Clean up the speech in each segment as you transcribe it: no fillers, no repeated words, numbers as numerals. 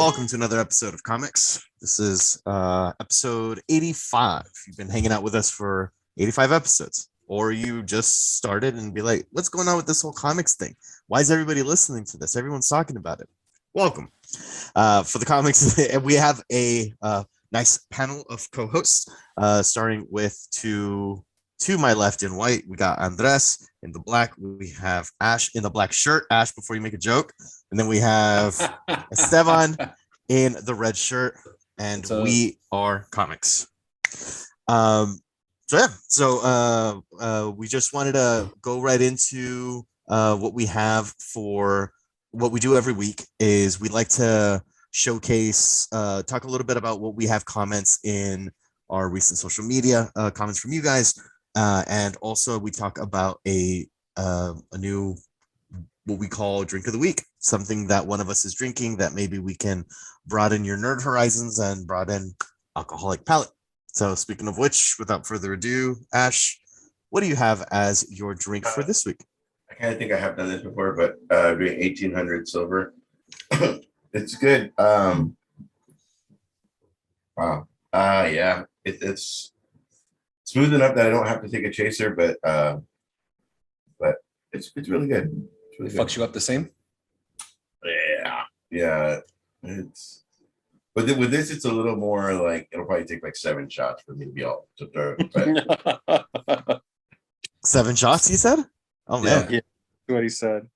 welcome to another episode of Comics. This is episode 85. You've been hanging out with us for 85 episodes, or you just started and be like, what's going on with this whole comics thing? Why is everybody listening to this? Everyone's talking about it. Welcome. For the comics, we have a nice panel of co-hosts, starting with to my left in white, we got Andres. In the black, we have Ash in the black shirt. Ash, before you make a joke. And then we have Esteban in the red shirt. And we are comics. So we just wanted to go right into what we have for what we do every week is we like to showcase, talk a little bit about what we have comments in our recent social media, comments from you guys. And also we talk about a new, what we call drink of the week, something that one of us is drinking that maybe we can broaden your nerd horizons and broaden alcoholic palate. So speaking of which, without further ado, Ash, what do you have as your drink for this week? I kind of think I have done this before, but doing 1800 silver. It's good. Wow. Yeah, it's smooth enough that I don't have to take a chaser, but it's really good. It's really Fucks you up the same. Yeah. It's with this, it's a little more like it'll probably take like 7 shots for me to be all to throw. But 7 shots, you said? Oh man, Yeah, that's what he said.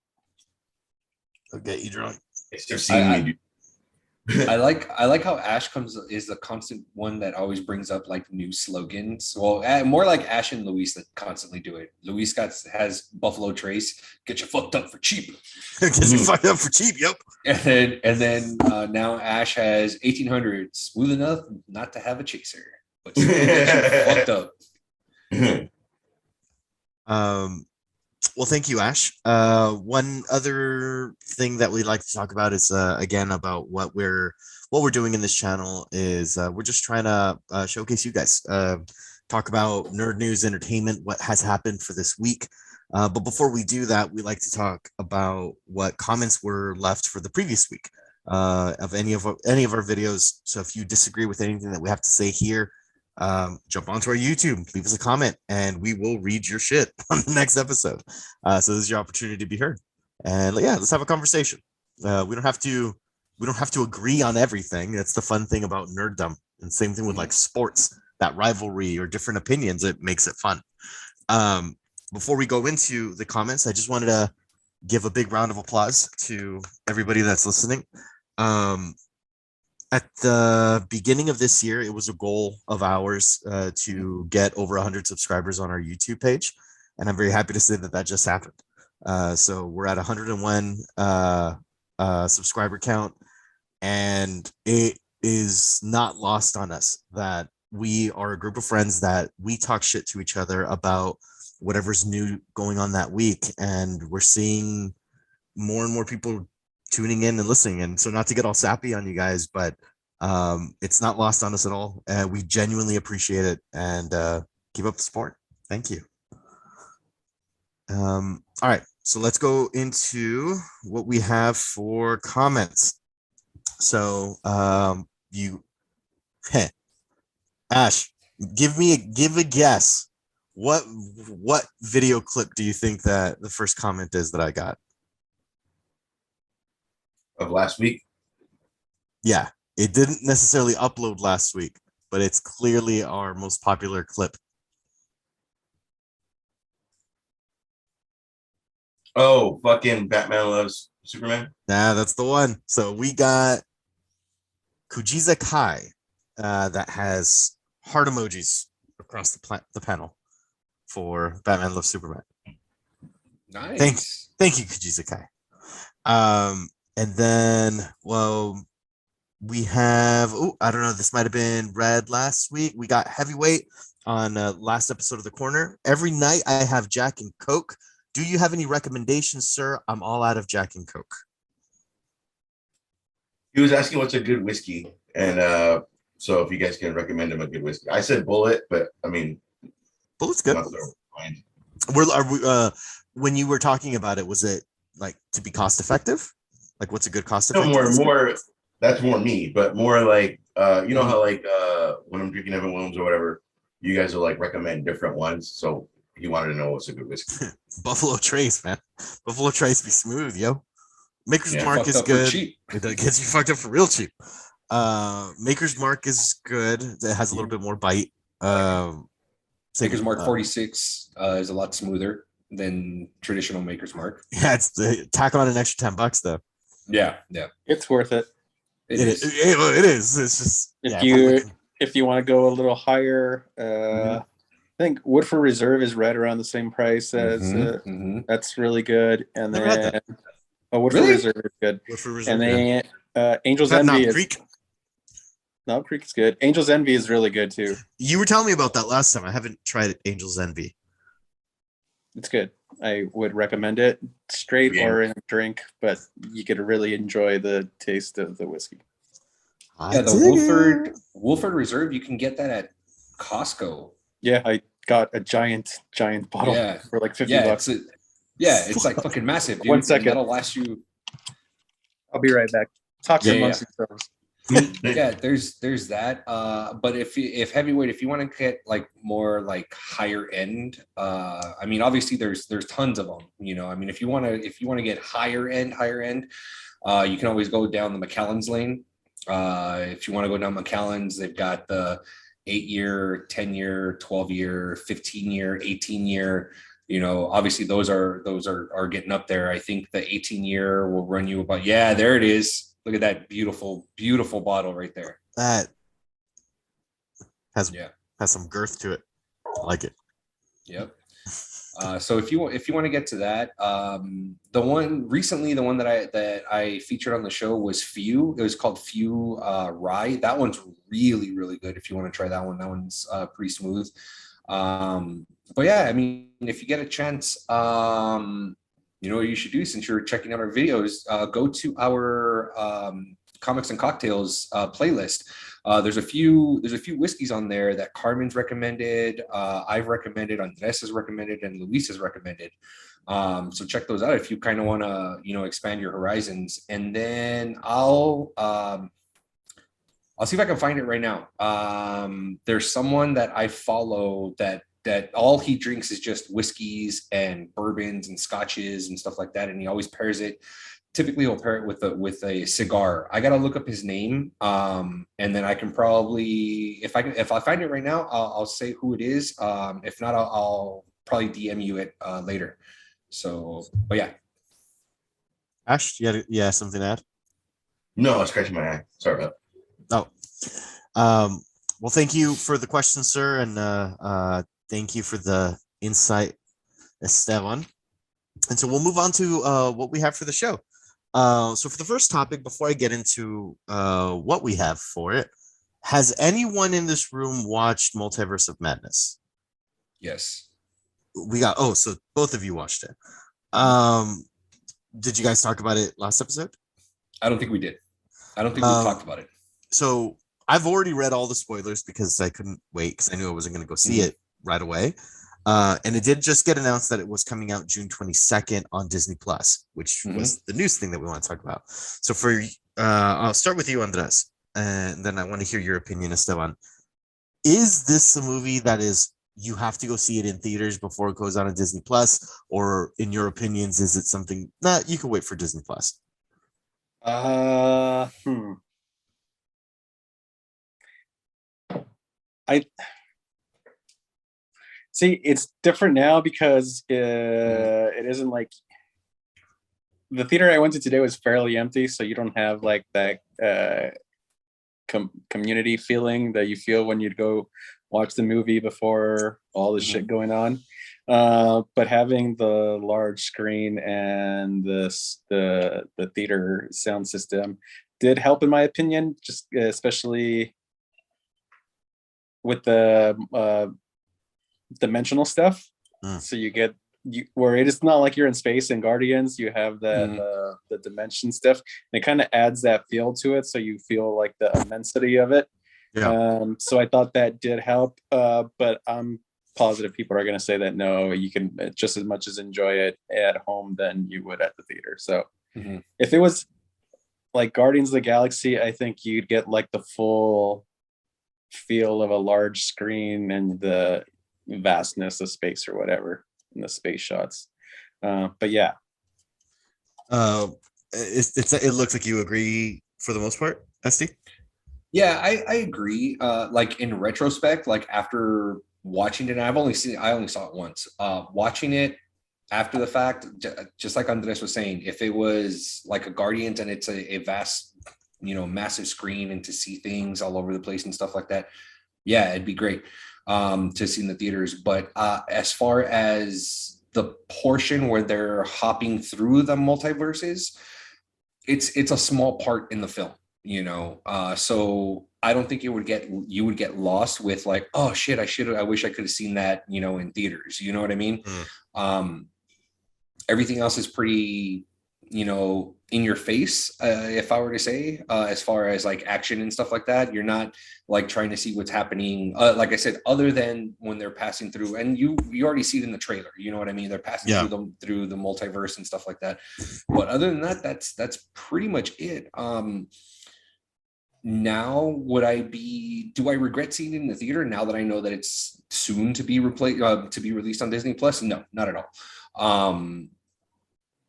I'll get you drunk. it's just seeing me do. I like how Ash is the constant one that always brings up like new slogans. Well, more like Ash and Luis that constantly do it. Luis has Buffalo Trace, get you fucked up for cheap. Get you fucked up for cheap, yep. And then now Ash has 1800, smooth enough not to have a chaser, but still get you fucked up. Well, thank you, Ash. One other thing that we like to talk about is again about what we're doing in this channel is we're just trying to showcase you guys, talk about nerd news, entertainment, what has happened for this week. But before we do that, we like to talk about what comments were left for the previous week of any of our videos. So if you disagree with anything that we have to say here, jump onto our YouTube, leave us a comment, and we will read your shit on the next episode. So this is your opportunity to be heard. And yeah, let's have a conversation. We don't have to agree on everything. That's the fun thing about nerddom. And same thing with like sports, that rivalry or different opinions, it makes it fun. Before we go into the comments, I just wanted to give a big round of applause to everybody that's listening. At the beginning of this year, it was a goal of ours to get over 100 subscribers on our YouTube page. And I'm very happy to say that just happened. So we're at 101 subscriber count. And it is not lost on us that we are a group of friends that we talk shit to each other about whatever's new going on that week. And we're seeing more and more people tuning in and listening. And so not to get all sappy on you guys, but it's not lost on us at all. We genuinely appreciate it and keep up the support. Thank you. All right, so let's go into what we have for comments. So Ash, give a guess. What video clip do you think that the first comment is that I got? Of last week? Yeah, it didn't necessarily upload last week, but it's clearly our most popular clip. Oh, fucking Batman Loves Superman? Nah, that's the one. So we got Kujiza Kai that has heart emojis across the panel for Batman Loves Superman. Nice. Thank you, Kujiza Kai. And then, well, we have, I don't know, this might have been read last week. We got Heavyweight on last episode of The Corner. Every night I have Jack and Coke. Do you have any recommendations, sir? I'm all out of Jack and Coke. He was asking what's a good whiskey. And so if you guys can recommend him a good whiskey. I said Bullet, but I mean, Bullet's good. When you were talking about it, was it like to be cost effective? Like what's a good cost effective? No, more that's more me, but more like you know how like when I'm drinking Evan Williams or whatever, you guys will like recommend different ones. So he wanted to know what's a good whiskey. Buffalo Trace, man. Buffalo Trace be smooth, yo. Maker's Yeah. Mark Fucked is up for good. cheap. It gets you fucked up for real cheap. Maker's Mark is good. It has a little bit more bite. Maker's Mark 46 is a lot smoother than traditional Maker's Mark. Yeah, it's the tack on an extra $10 though. Yeah. It's worth it. It is. It is. It's just If you want to go a little higher, I think Woodford Reserve is right around the same price as that's really good. And Never had then that. Woodford Reserve is good. Woodford Reserve, And then Angel's Knob Envy is Creek. Knob Creek is good. Angel's Envy is really good too. You were telling me about that last time. I haven't tried Angel's Envy. It's good. I would recommend it straight or in a drink, but you could really enjoy the taste of the whiskey. Yeah, the Woodford Reserve, you can get that at Costco. Yeah, I got a giant bottle for like $50. It's like fucking massive, dude. 1 second. That'll last you. I'll be right back. Talk amongst yourselves. Yeah, there's that. But if heavyweight, if you want to get like more like higher end, I mean, obviously there's tons of them. You know, I mean, if you want to get higher end, you can always go down the Macallan's lane. If you want to go down Macallan's, they've got the 8-year, 10-year, 12-year, 15-year, 18-year. You know, obviously those are getting up there. I think the 18-year will run you about, there it is. Look at that beautiful bottle right there. That has some girth to it. I like it. Yep. So if you want to get to that, the one that I featured on the show was Few. It was called Few Rye. That one's really, really good. If you want to try that one's pretty smooth. But yeah, I mean, if you get a chance, you know what you should do since you're checking out our videos, go to our Comics and Cocktails playlist. There's a few whiskeys on there that Carmen's recommended, I've recommended, Andres has recommended, and Luis has recommended. So check those out if you kind of want to, you know, expand your horizons. And then I'll see if I can find it right now. There's someone that I follow that all he drinks is just whiskeys and bourbons and scotches and stuff like that, and he always pairs it. Typically, he'll pair it with a cigar. I gotta look up his name, and then I can probably, if I find it right now, I'll say who it is. If not, I'll probably DM you it later. So, but yeah. Ash, you had something to add? No, I was scratching my eye. Sorry about that. Well, thank you for the question, sir, and thank you for the insight, Esteban. And so we'll move on to what we have for the show. So for the first topic, before I get into what we have for it, has anyone in this room watched Multiverse of Madness? Yes. So both of you watched it. Did you guys talk about it last episode? I don't think we did. I don't think we talked about it. So I've already read all the spoilers because I couldn't wait because I knew I wasn't going to go see it right away. And it did just get announced that it was coming out June 22nd on Disney Plus, which was the news thing that we want to talk about. So I'll start with you, Andres, and then I want to hear your opinion, Esteban. Is this a movie that you have to go see it in theaters before it goes out on Disney Plus, or in your opinions, is it something that you can wait for Disney Plus? I see it's different now because it isn't like the theater I went to today was fairly empty, so you don't have like that community feeling that you feel when you go watch the movie before all this shit going on. But having the large screen and the theater sound system did help, in my opinion, just especially with the dimensional stuff. So you get where it is not like you're in space in Guardians, you have the dimension stuff, and it kind of adds that feel to it, so you feel like the immensity of it. So I thought that did help, but I'm positive people are going to say that no, you can just as much as enjoy it at home than you would at the theater. So if it was like Guardians of the Galaxy, I think you'd get like the full feel of a large screen and the vastness of space or whatever in the space shots. But yeah, It looks like you agree for the most part, SD. Yeah, I agree. Like in retrospect, like after watching it, and I only saw it once. Watching it after the fact, just like Andres was saying, if it was like a Guardians and it's a vast, massive screen and to see things all over the place and stuff like that, yeah, it'd be great to see in the theaters. But as far as the portion where they're hopping through the multiverses, it's a small part in the film, so I don't think you would get lost with like, oh shit, I wish I could have seen that, in theaters, you know what I mean? Everything else is pretty, in your face, if I were to say, as far as like action and stuff like that. You're not like trying to see what's happening, like I said, other than when they're passing through, and you already see it in the trailer, you know what I mean? They're passing through the multiverse and stuff like that. But other than that, that's pretty much it. Now, do I regret seeing it in the theater now that I know that it's soon to be released on Disney Plus? No, not at all.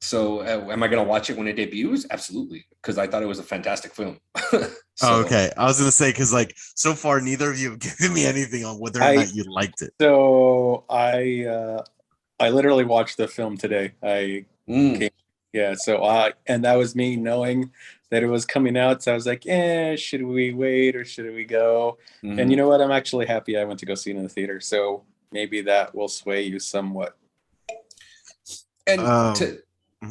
So am I going to watch it when it debuts? Absolutely, because I thought it was a fantastic film. Okay. I was going to say, because like so far, neither of you have given me anything on whether or not you liked it. So I literally watched the film today. And that was me knowing that it was coming out. So I was like, should we wait or should we go? Mm-hmm. And you know what? I'm actually happy I went to go see it in the theater. So maybe that will sway you somewhat. And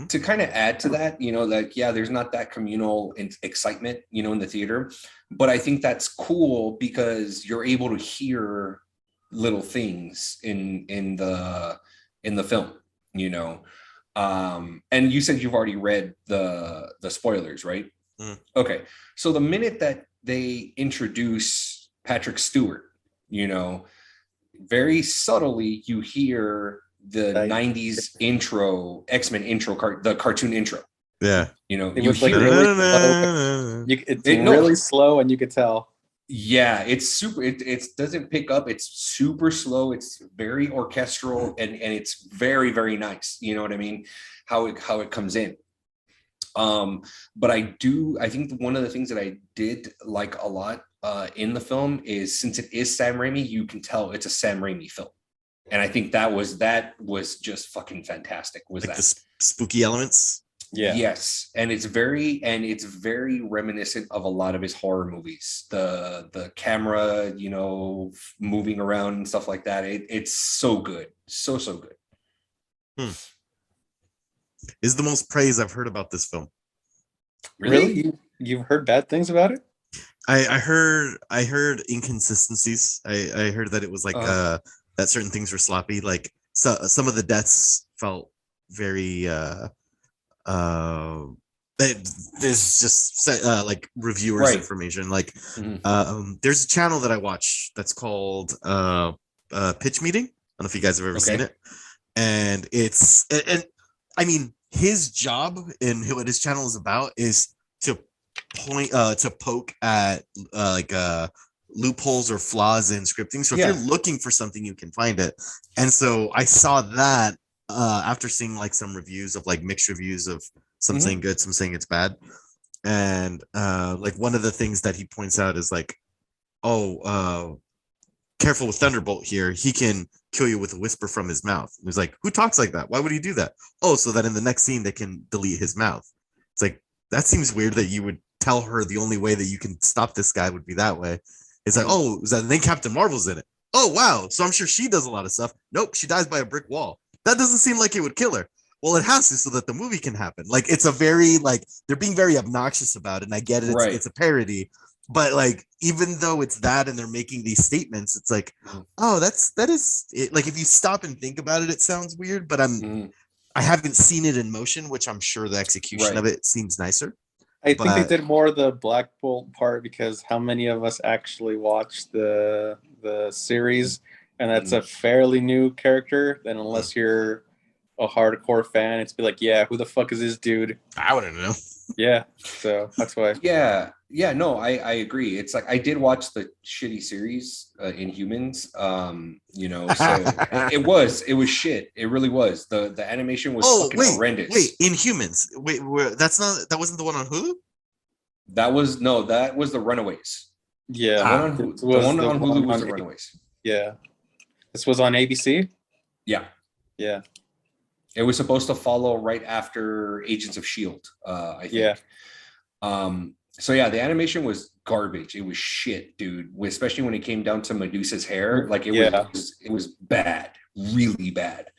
to kind of add to that, there's not that communal excitement, in the theater, but I think that's cool because you're able to hear little things in the film, and you said you've already read the spoilers, right? Okay, so the minute that they introduce Patrick Stewart, very subtly you hear the 90s intro, X-Men intro, the cartoon intro. Yeah. It was like really slow. It's really slow and you could tell. Yeah, it's super, it doesn't pick up. It's super slow. It's very orchestral and it's very, very nice. You know what I mean? How it comes in. But I think one of the things that I did like a lot in the film is, since it is Sam Raimi, you can tell it's a Sam Raimi film. And I think that was just fucking fantastic. Was like the spooky elements? Yeah. Yes, and it's very reminiscent of a lot of his horror movies. The camera, moving around and stuff like that. It's so good, so good. Is the most praise I've heard about this film. Really? You've heard bad things about it? I heard inconsistencies. I heard that it was like that certain things were sloppy. Like some of the deaths felt very there's just like reviewers information. Like there's a channel that I watch that's called Pitch Meeting. I don't know if you guys have ever seen it. And it's I mean, his job and what his channel is about is to poke at loopholes or flaws in scripting. So if you're looking for something, you can find it. And so I saw that after seeing like some reviews of like mixed reviews of some saying good, some saying it's bad. And like one of the things that he points out is like, careful with Thunderbolt here. He can kill you with a whisper from his mouth. It was like, who talks like that? Why would he do that? Oh, so that in the next scene they can delete his mouth. It's like, that seems weird that you would tell her the only way that you can stop this guy would be that way. It's like, then Captain Marvel's in it. Oh, wow. So I'm sure she does a lot of stuff. Nope, she dies by a brick wall. That doesn't seem like it would kill her. Well, it has to, so that the movie can happen. Like, it's a very, like, they're being very obnoxious about it, and I get it. It's a parody. But like, even though it's that and they're making these statements, it's like, that is it. Like, if you stop and think about it, it sounds weird, but I haven't seen it in motion, which I'm sure the execution of it seems nicer. I think they did more the Black Bolt part, because how many of us actually watched the series, and that's a fairly new character. Then unless you're a hardcore fan, it's be like, yeah, who the fuck is this dude? I wouldn't know. Yeah, so that's why. Yeah, no, I agree. It's like I did watch the shitty series Inhumans. So it was shit. It really was. The animation was Oh fucking wait, horrendous. Inhumans. That wasn't the one on Hulu. That was the Runaways. Yeah, Ah. The one on Hulu was the Runaways. Yeah, this was on ABC. Yeah. Yeah. It was supposed to follow right after Agents of Shield. I think. Yeah. So yeah, the animation was garbage. It was shit, dude. Especially when it came down to Medusa's hair, like it was bad, really bad.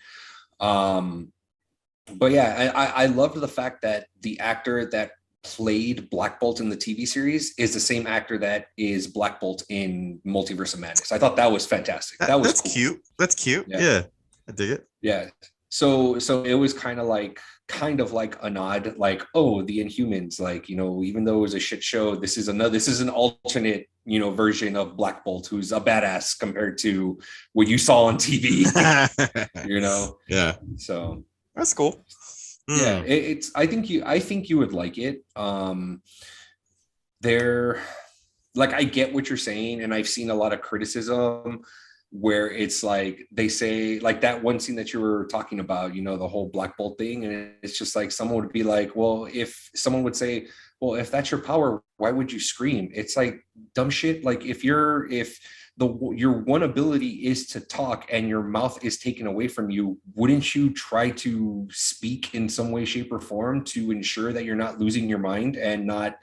But yeah, I loved the fact that the actor that played Black Bolt in the TV series is the same actor that is Black Bolt in Multiverse of Madness. I thought that was fantastic. That's cool. Cute. That's cute. Yeah, I dig it. Yeah. So it was kind of like a nod, like, oh, the Inhumans, like, even though it was a shit show, this is an alternate, version of Black Bolt, who's a badass compared to what you saw on TV. Yeah. So that's cool. Yeah, it's. I think you would like it. They're like, I get what you're saying, and I've seen a lot of criticism where it's like they say, like that one scene that you were talking about, the whole Black Bolt thing, and it's just like someone would be like, well, if someone would say, well, if that's your power, why would you scream? It's like dumb shit. Like if your one ability is to talk and your mouth is taken away from you, wouldn't you try to speak in some way, shape, or form to ensure that you're not losing your mind and not,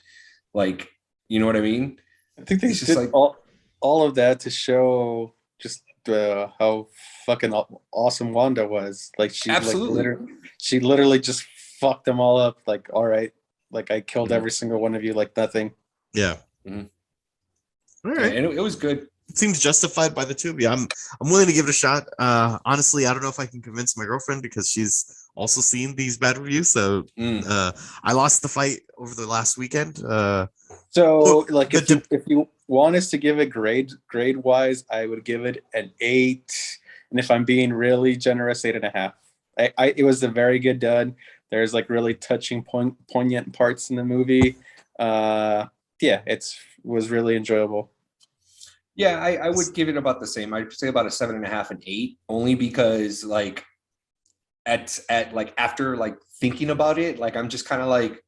like, you know what I mean? I think they did like all of that to show just how fucking awesome Wanda was. Like she literally just fucked them all up. Like, all right, like I killed every single one of you like nothing. Yeah. Mm-hmm. All right. And it was good. It seems justified by the two of you. I'm willing to give it a shot. Honestly, I don't know if I can convince my girlfriend because she's also seen these bad reviews. So I lost the fight over the last weekend. So like if you want us to give it grade wise, I would give it an 8, and if I'm being really generous, 8.5. It was a very good done. There's like really touching poignant parts in the movie. It was really enjoyable. Yeah, I would give it about the same. I'd say about a 7.5 and 8, only because like at like after like thinking about it, like I'm just kind of like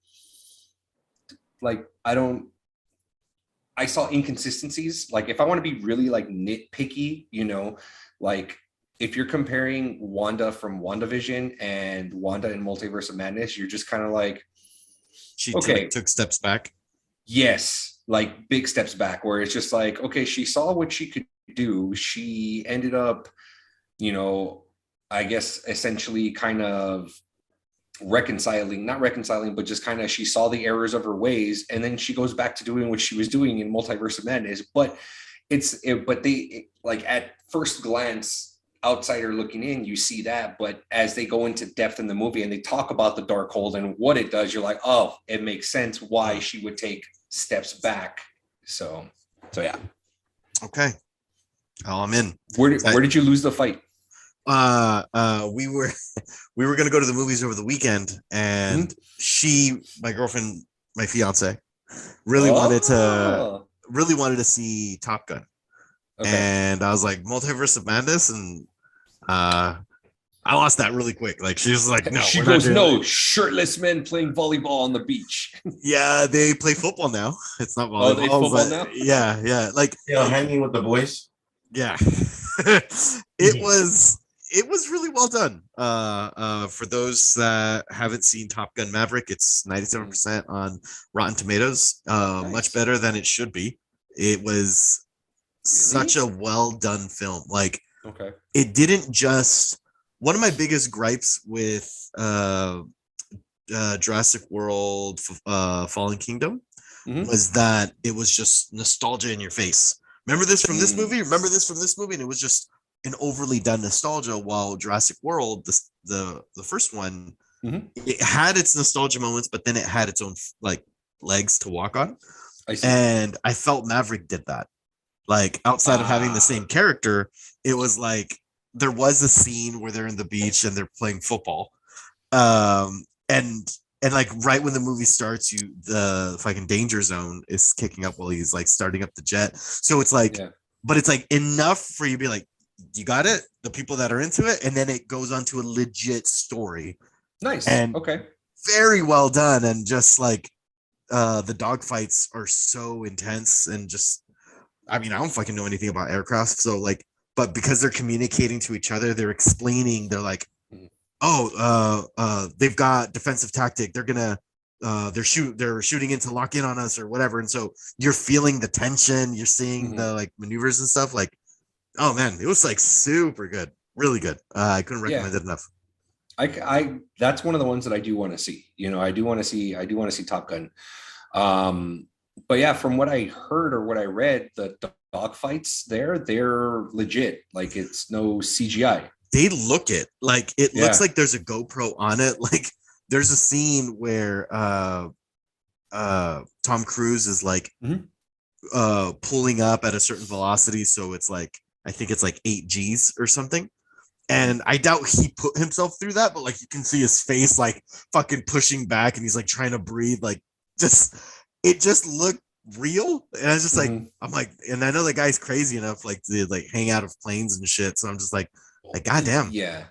I saw inconsistencies. Like if I want to be really like nitpicky, like if you're comparing Wanda from WandaVision and Wanda in Multiverse of Madness, you're just kind of like, she took steps back. Yes, like big steps back, where it's just like, okay, she saw what she could do. She ended up, I guess essentially kind of not reconciling, but just kind of, she saw the errors of her ways, and then she goes back to doing what she was doing in Multiverse of Madness. But like at first glance, outsider looking in, you see that, but as they go into depth in the movie and they talk about the Darkhold and what it does, you're like, oh, it makes sense why she would take steps back. So yeah. Okay. Oh, I'm in. Where did you lose the fight? We were gonna go to the movies over the weekend, and my girlfriend, my fiance, really wanted to see Top Gun. Okay. And I was like, Multiverse of Madness, and I lost that really quick. Like she was like, no. She goes, no, shirtless men playing volleyball on the beach. Yeah, they play football now. It's not volleyball. Oh, they football now? Yeah. Like hanging with the boys. Yeah. It was really well done. For those that haven't seen Top Gun Maverick, it's 97% on Rotten Tomatoes. Nice. Much better than it should be. It was such a well done film. Like, okay, it didn't just. One of my biggest gripes with Jurassic World Fallen Kingdom was that it was just nostalgia in your face. Remember this from this movie? Remember this from this movie? And it was just an overly done nostalgia, while Jurassic World, the first one, it had its nostalgia moments, but then it had its own like legs to walk on. And I felt Maverick did that. Like, outside of having the same character, it was like there was a scene where they're in the beach and they're playing football. And and like right when the movie starts, the fucking danger zone is kicking up while he's like starting up the jet. So it's like, but it's like enough for you to be like, you got it, the people that are into it, and then it goes on to a legit story. Nice. And okay. Very well done, and just like the dogfights are so intense, and just I mean, I don't fucking know anything about aircraft, so like, but because they're communicating to each other, they're explaining, they're like, they've got defensive tactic, they're gonna they're shooting in to lock in on us or whatever, and so you're feeling the tension, you're seeing the like maneuvers and stuff. Like, oh man, it was like super good, really good. I couldn't recommend it enough. I that's one of the ones that I do want to see. You know, I do want to see Top Gun. But yeah, from what I heard or what I read, the dog fights there, they're legit. Like, it's no CGI. They look it like it looks like there's a GoPro on it. Like, there's a scene where Tom Cruise is like pulling up at a certain velocity, so it's like, I think it's like 8 G's or something. And I doubt he put himself through that, but like you can see his face like fucking pushing back, and he's like trying to breathe. Like, it just looked real. And I was just like, I'm like, and I know the guy's crazy enough like to like hang out of planes and shit. So I'm just like goddamn. Yeah.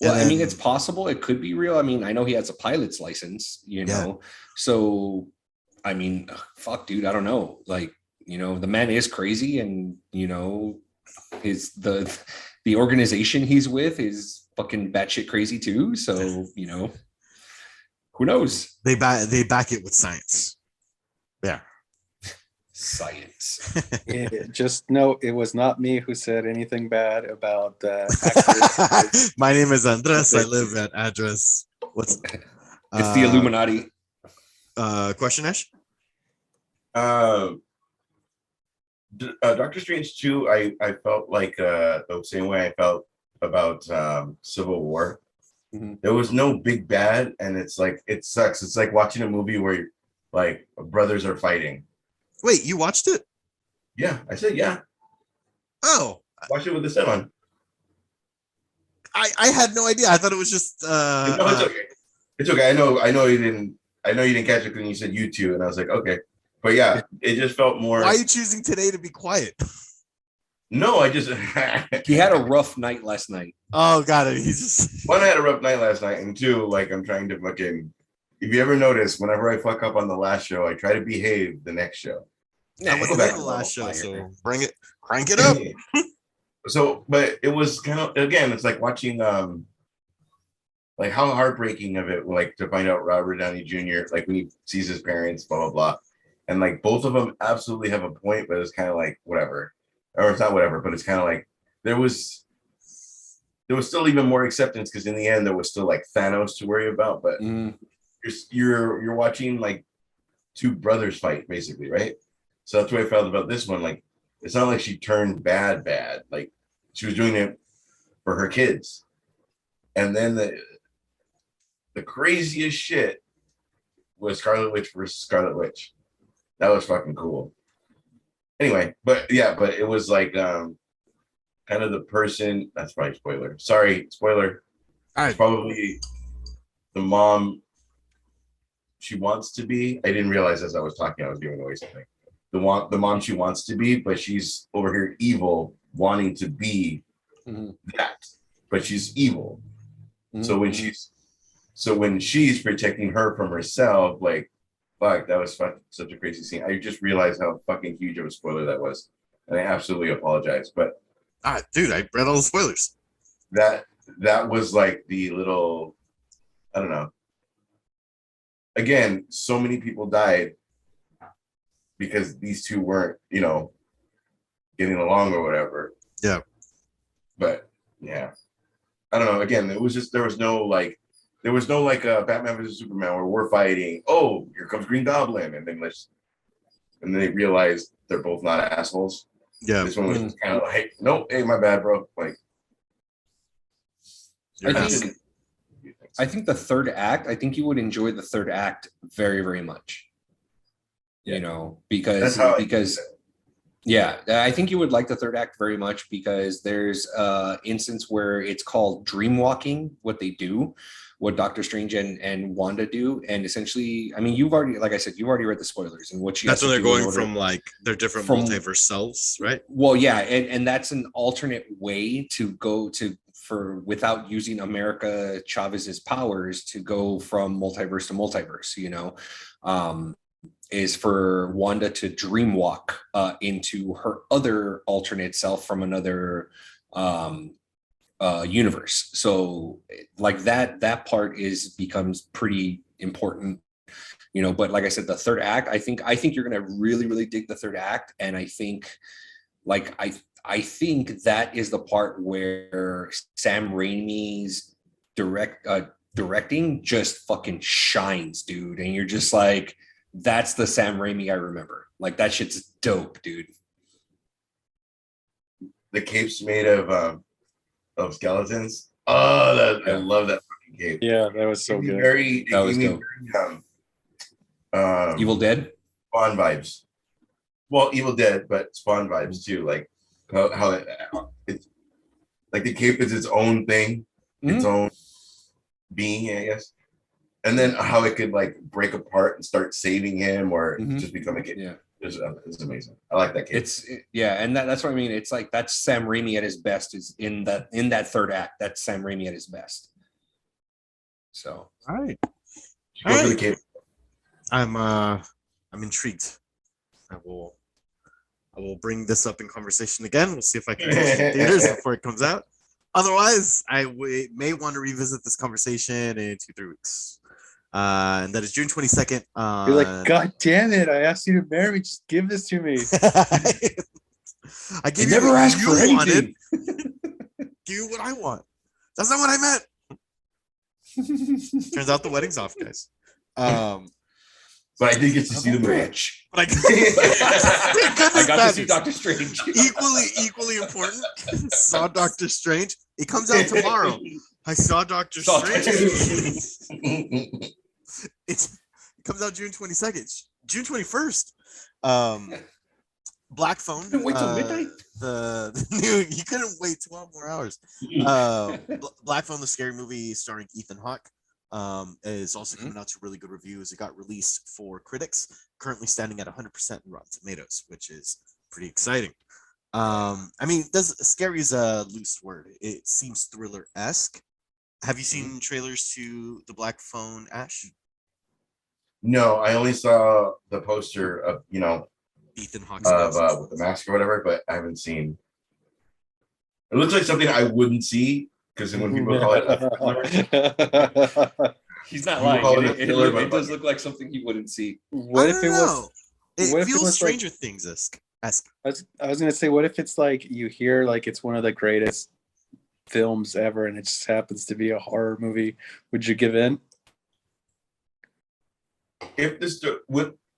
Well, I mean, it's possible it could be real. I mean, I know he has a pilot's license, you know. So I mean, fuck, dude, I don't know. Like, you know, the man is crazy, and you know, the organization he's with is fucking batshit crazy too. So, you know, who knows? They back it with science. Yeah. Science. Just know it was not me who said anything bad about actors. My name is Andres. I live at address. What's it's the Illuminati. Question, Ash? Doctor Strange 2, I felt like the same way I felt about Civil War. There was no big bad, and it's like, it sucks. It's like watching a movie where like brothers are fighting. Wait, you watched it? Yeah, I said yeah. Oh, watch it with the set on. I had no idea. I thought it was just no, it's okay. It's okay. I know you didn't catch it when you said you two, and I was like, okay. But yeah, it just felt more. Why are you choosing today to be quiet? No, I just he had a rough night last night. Oh, got it. He's just one, I had a rough night last night, and two, like, I'm trying to fucking. If you ever notice, whenever I fuck up on the last show, I try to behave the next show. Yeah, I wasn't on the last show, so crank it up. So, but it was kind of, again, it's like watching like how heartbreaking of it, like to find out Robert Downey Jr., like when he sees his parents, blah blah blah, and like both of them absolutely have a point, but it's kind of like whatever, or it's not whatever, but it's kind of like there was still even more acceptance, because in the end there was still like Thanos to worry about, but you're watching like two brothers fight basically, right? So that's what I felt about this one. Like, it's not like she turned bad. Like, she was doing it for her kids. And then the craziest shit was Scarlet Witch versus Scarlet Witch. That was fucking cool. Anyway, but it was like kind of the person. That's probably spoiler. Sorry, spoiler. All right. Probably the mom she wants to be. I didn't realize as I was talking, I was giving away something. The mom she wants to be, but she's over here evil, wanting to be that, but she's evil. So when she's protecting her from herself, like, fuck, that was such a crazy scene. I just realized how fucking huge of a spoiler that was, and I absolutely apologize. But dude, I read all the spoilers. That was like the little, I don't know. Again, so many people died because these two weren't, you know, getting along or whatever. Yeah. But yeah, I don't know. Again, it was just, there was no like Batman versus Superman where we're fighting. Oh, here comes Green Goblin, and then they realize they're both not assholes. Yeah. This one was just kind of like, nope, hey, my bad, bro. Like, I think the third act, I think you would enjoy the third act very, very much. You know, because Yeah, I think you would like the third act very much because there's instance where it's called dream walking, what they do, what Doctor Strange and Wanda do. And essentially, I mean, you've already, like I said, you've already read the spoilers and what she That's has when to they're do in going order from like their different from multiverse selves, right? well, yeah, and that's an alternate way to go to for without using America Chavez's powers to go from multiverse to multiverse, you know. Is for Wanda to dream walk into her other alternate self from another universe. So like that part is becomes pretty important, you know. But like I said, the third act, I think you're gonna really dig the third act, and I think like I think that is the part where Sam Raimi's directing just fucking shines, dude, and you're just like that's the Sam Raimi I remember. Like that shit's dope, dude. The cape's made of skeletons. Oh, I love that fucking cape. Yeah, that was so good. That was dope. Evil Dead? Spawn vibes. Well, Evil Dead, but Spawn vibes too. Like how it's like the cape is its own thing, its own being, I guess. And then how it could like break apart and start saving him or just become a cape. Yeah. It's amazing. I like that cape. And that's what I mean. It's like that's Sam Raimi at his best is in that third act. That's Sam Raimi at his best. So All right. Go for the cape. I'm intrigued. I will bring this up in conversation again. We'll see if I can catch it in theaters before it comes out. Otherwise, may want to revisit this conversation in 2-3 weeks. And that is June 22nd. You're like, God damn it! I asked you to marry me. Just give this to me. I gave never asked for anything. Give you what I want. That's not what I meant. Turns out the wedding's off, guys. But I did get to see the movie. But I got to see Doctor Strange. equally important. Saw Doctor Strange. It comes out tomorrow. I saw Doctor Strange. It comes out June 22nd. June 21st. Black Phone. Wait till midnight. The new. You couldn't wait 12 more hours. Black Phone, the scary movie starring Ethan Hawke. Is also coming out to really good reviews. It got released for critics, currently standing at 100% in Rotten Tomatoes, which is pretty exciting. I mean, scary is a loose word. It seems thriller-esque. Have you seen trailers to the Black Phone, Ash? No, I only saw the poster of Ethan Hawke's with the mask or whatever, but I haven't seen. It looks like something I wouldn't see. Because when people call it a thriller, he's not lying. It does look like something he wouldn't see. What if it was? It feels Stranger Things esque. I was gonna say, what if it's like you hear like it's one of the greatest films ever, and it just happens to be a horror movie? Would you give in? If this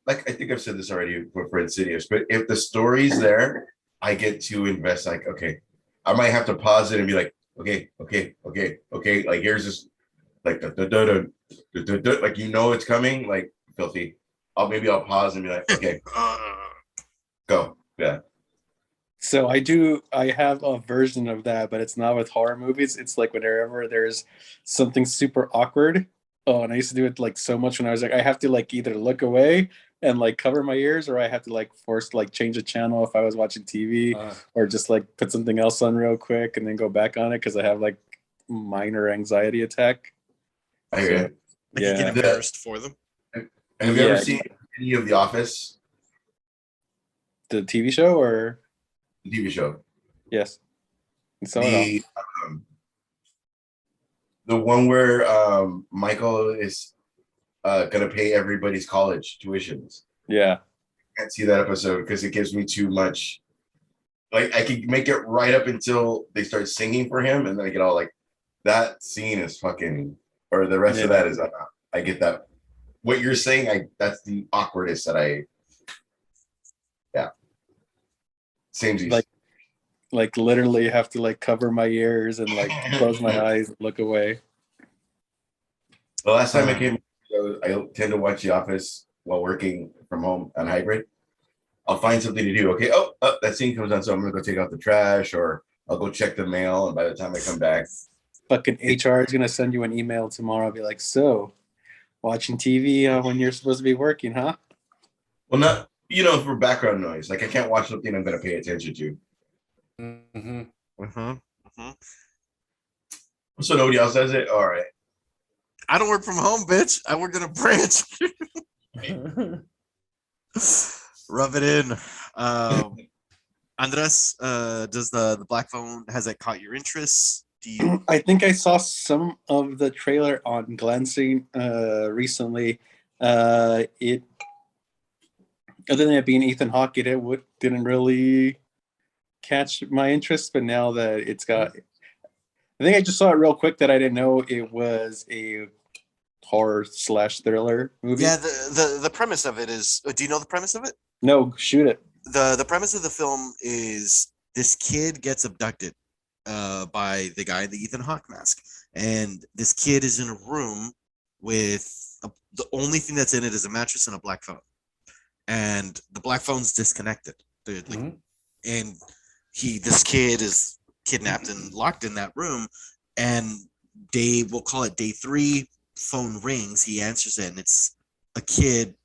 like I think I've said this already for Insidious, but if the story's there, I get to invest. Like, okay, I might have to pause it and be like, okay. Like here's this, like like it's coming, like filthy. I'll pause and be like, okay, go, yeah. So I have a version of that, but it's not with horror movies. It's like whenever there's something super awkward. Oh, and I used to do it like so much when I was like, I have to like either look away and like cover my ears, or I have to like force like change a channel if I was watching TV, or just like put something else on real quick and then go back on it because I have like minor anxiety attack. I hear you. Like you get embarrassed for them. Have you ever seen any of The Office? The TV show or the TV show? Yes. The one where Michael is gonna pay everybody's college tuitions. Yeah. I can't see that episode because it gives me too much. Like I can make it right up until they start singing for him, and then I get all like, that scene is fucking, or the rest of that is I get that. What you're saying, that's the awkwardness that same like literally have to like cover my ears and like close my eyes and look away. The last time I tend to watch The Office while working from home on hybrid. I'll find something to do. Okay, that scene comes on, so I'm gonna go take out the trash, or I'll go check the mail, and by the time I come back, Fucking HR is gonna send you an email tomorrow. Be like, so watching TV when you're supposed to be working, huh? well, not for background noise. Like I can't watch something I'm gonna pay attention to. Mm-hmm. So nobody else does it. All right. I don't work from home, bitch. I work in a branch. Rub it in. Andres, does the black phone, has it caught your interest? Do you? I think I saw some of the trailer on glancing recently. It, other than it being Ethan Hawke, it didn't really catch my interest. But now that it's got, I think I just saw it real quick that I didn't know it was a horror / thriller movie. Yeah, the premise of it is. Do you know the premise of it? No, shoot it. The premise of the film is this kid gets abducted by the guy in the Ethan Hawke mask, and this kid is in a room with the only thing that's in it is a mattress and a black phone, and the black phone's disconnected. And this kid is kidnapped and locked in that room, and we'll call it day 3. Phone rings, he answers it, and it's a kid.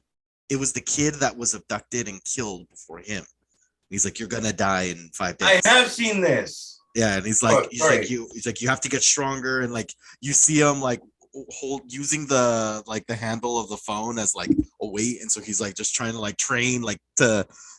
It was the kid that was abducted and killed before him. He's like, "You're gonna die in 5 days." I have seen this. Yeah, and he's like, you have to get stronger, and like you see him like using the handle of the phone as like a weight, and so he's like just trying to like train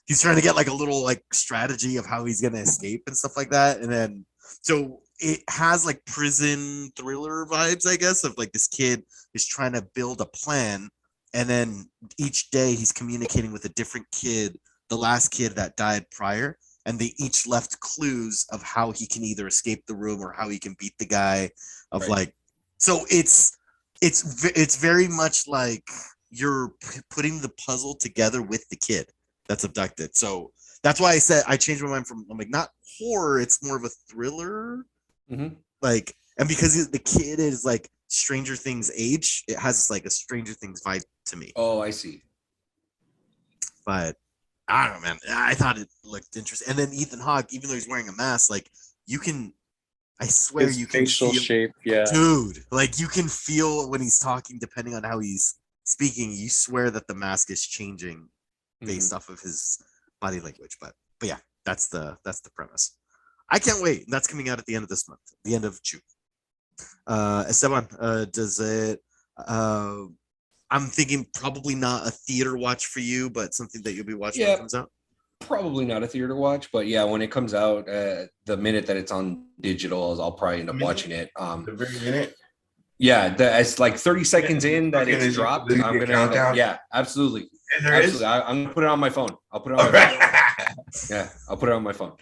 he's trying to get like a little like strategy of how he's gonna escape and stuff like that, and then so it has like prison thriller vibes, I guess, of like this kid is trying to build a plan. And then each day he's communicating with a different kid, the last kid that died prior, and they each left clues of how he can either escape the room or how he can beat the guy. So it's very much like you're putting the puzzle together with the kid that's abducted. So that's why I said I changed my mind from not horror, it's more of a thriller. Mm-hmm. And because the kid is like Stranger Things age, it has like a Stranger Things vibe to me. Oh, I see. But I don't know, man. I thought it looked interesting. And then Ethan Hawke, even though he's wearing a mask, like I swear His you can facial feel, shape, yeah. dude, like you can feel when he's talking, depending on how he's speaking, you swear that the mask is changing based off of his body language. But yeah, that's the premise. I can't wait. That's coming out at the end of this month, the end of June. Esteban, does it? I'm thinking probably not a theater watch for you, but something that you'll be watching when it comes out. Probably not a theater watch, but yeah, when it comes out, the minute that it's on digital, I'll probably end up watching it. The very minute. Yeah, it's like 30 seconds in that it's dropped. I'm gonna yeah, absolutely. Absolutely. I'm gonna put it on my phone. I'll put it on my phone. Yeah, I'll put it on my phone.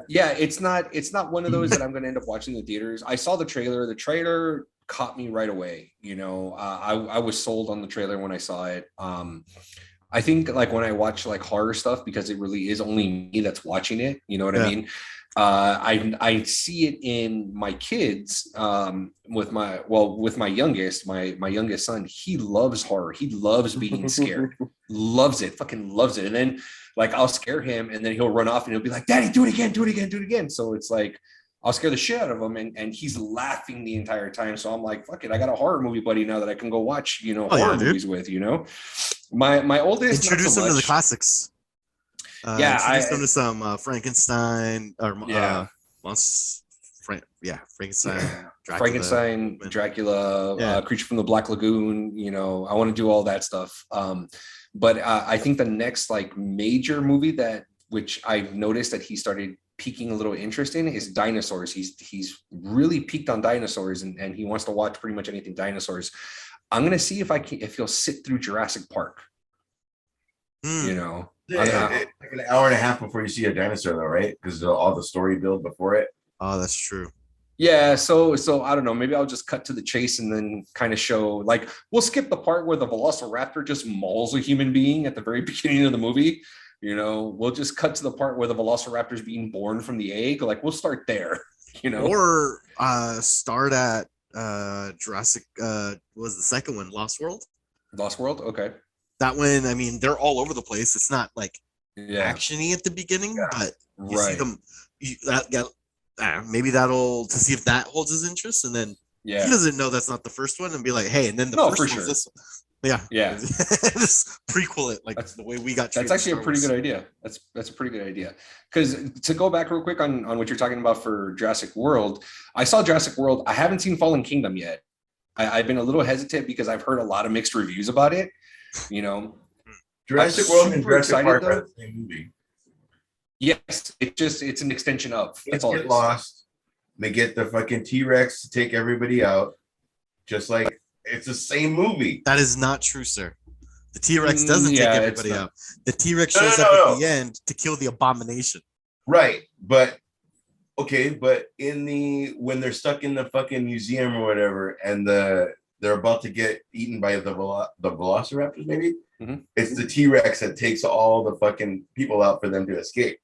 Yeah, it's not one of those that I'm gonna end up watching in the theaters. I saw the trailer. The trailer caught me right away. I was sold on the trailer when I saw it. I think like when I watch like horror stuff, because it really is only me that's watching it, you know what I mean? I see it in my kids, with my youngest son. He loves horror. He loves being scared. Loves it, fucking loves it. And then like I'll scare him and then he'll run off and he'll be like, "Daddy, do it again, do it again, do it again." So it's like I'll scare the shit out of him and he's laughing the entire time. So I'm like, fuck it, I got a horror movie buddy now that I can go watch, horror movies with, My oldest, introduce him to the classics. Introduce them to some Frankenstein or Frankenstein, Dracula, Creature from the Black Lagoon. I want to do all that stuff. But I think the next like major movie which I've noticed that he started piquing a little interest in is dinosaurs. He's really peaked on dinosaurs and he wants to watch pretty much anything dinosaurs. I'm gonna see if he'll sit through Jurassic Park. Like an hour and a half before you see a dinosaur, though, right? Because all the story build before it. Oh, that's true. Yeah, so I don't know. Maybe I'll just cut to the chase and then kind of show. Like, we'll skip the part where the Velociraptor just mauls a human being at the very beginning of the movie. We'll just cut to the part where the Velociraptor is being born from the egg. Like, we'll start there. Or start at Jurassic. What was the second one? Lost World. Lost World. Okay. That one, I mean, they're all over the place. It's not like Yeah. actiony at the beginning, Yeah. but you see Right. them. Maybe that'll to see if that holds his interest, and then he Yeah. doesn't know that's not the first one, and be like, hey, and then the No, first for one's sure. this one. Yeah, Yeah. Just prequel it like That's- the way we got. That's treated actually a Star pretty Wars. good idea. That's a pretty good idea. Because to go back real quick on what you're talking about for Jurassic World, I saw Jurassic World. I haven't seen Fallen Kingdom yet. I've been a little hesitant because I've heard a lot of mixed reviews about it. You know, Jurassic I'm World and super Jurassic excited, Park though. are the same movie. yes, it's an extension of. Kids That's all it get is. lost. They get the fucking T-Rex to take everybody out. Just like it's the same movie. That is not true, sir. The T-Rex doesn't Yeah, take it's everybody not. out. The T-Rex No, shows no, up no. at the end to kill the abomination. Right, but okay, but when they're stuck in the fucking museum or whatever, and they're about to get eaten by the velociraptors, maybe Mhm. it's the T-Rex that takes all the fucking people out for them to escape.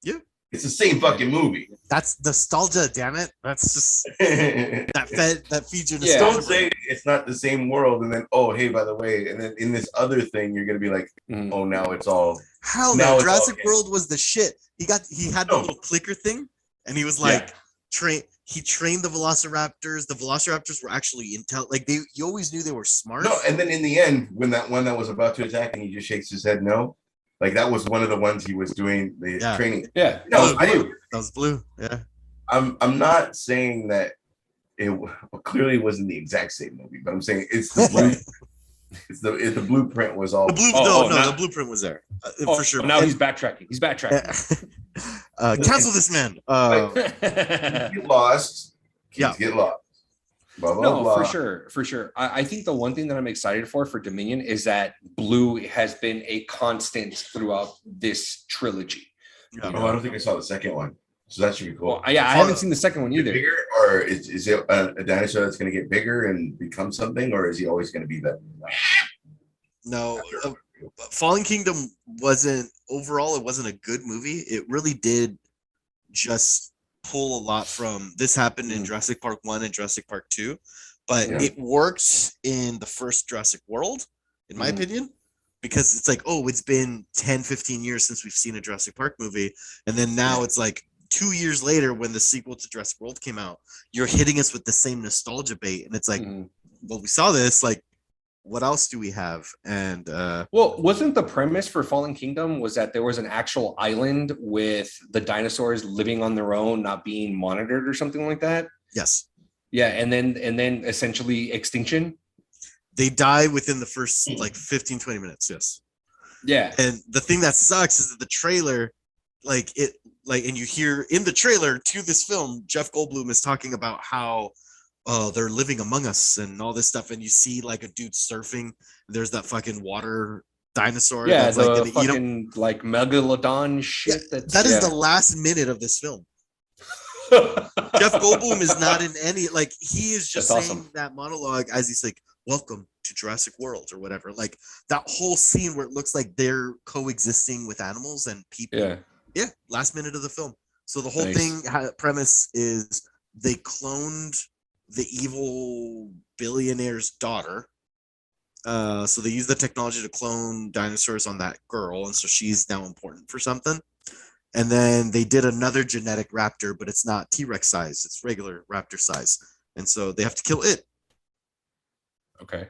Yeah. It's the same fucking movie. That's nostalgia, damn it. That's just that feeds your Yeah. nostalgia. Don't say it's not the same world, and then hey, by the way, and then in this other thing, you're gonna be like, Mhm. oh, now it's all. Hell Now no, it's Jurassic okay. World was the shit. He had the No. little clicker thing, and he was like he trained the Velociraptors. The Velociraptors were actually like you always knew they were smart. No, and then in the end, when that one that was about to attack and he just shakes his head no, like that was one of the ones he was doing the Yeah. training. Yeah. No, I blue. didn't. That was blue. Yeah. I'm not saying that it clearly wasn't the exact same movie, but I'm saying it's the blue. The blueprint was all The blue the blueprint was there. For sure. Now he's backtracking. He's backtracking. Cancel this man. get lost. Kids get lost. Blah, blah, No, blah. for sure. I think the one thing that I'm excited for Dominion is that blue has been a constant throughout this trilogy. Yeah. You Oh, I don't think I saw the second one, so that should be cool. Well, yeah, I haven't seen the second one Get either. bigger, or is it a dinosaur that's going to get bigger and become something, or is he always going to be that? No, Fallen Kingdom wasn't overall. It wasn't a good movie. It really did just pull a lot from this happened in Jurassic Park 1 and Jurassic Park 2, but it works in the first Jurassic World, in my opinion, because it's like, oh, it's been 10-15 years since we've seen a Jurassic Park movie, and then now it's like 2 years later when the sequel to Jurassic World came out, you're hitting us with the same nostalgia bait, and it's like, well, we saw this, like, what else do we have? And well, wasn't the premise for Fallen Kingdom was that there was an actual island with the dinosaurs living on their own, not being monitored or something like that? yes, Yeah, and then essentially extinction. they die within the first like 15-20 minutes. Yes. Yeah. And the thing that sucks is that the trailer, and you hear in the trailer to this film, Jeff Goldblum is talking about how they're living among us and all this stuff, and you see like a dude surfing. There's that fucking water dinosaur. Yeah, that's the like gonna eat him. fucking like megalodon shit. That is the last minute of this film. Jeff Goldblum is not in any, like, he is just That's saying awesome. that monologue as he's like, welcome to Jurassic World or whatever. Like that whole scene where it looks like they're coexisting with animals and people. Yeah. Last minute of the film. So the whole Nice. premise is they cloned the evil billionaire's daughter. So they use the technology to clone dinosaurs on that girl, and so she's now important for something. And then they did another genetic raptor, but it's not T-Rex size; it's regular raptor size, and so they have to kill it. Okay.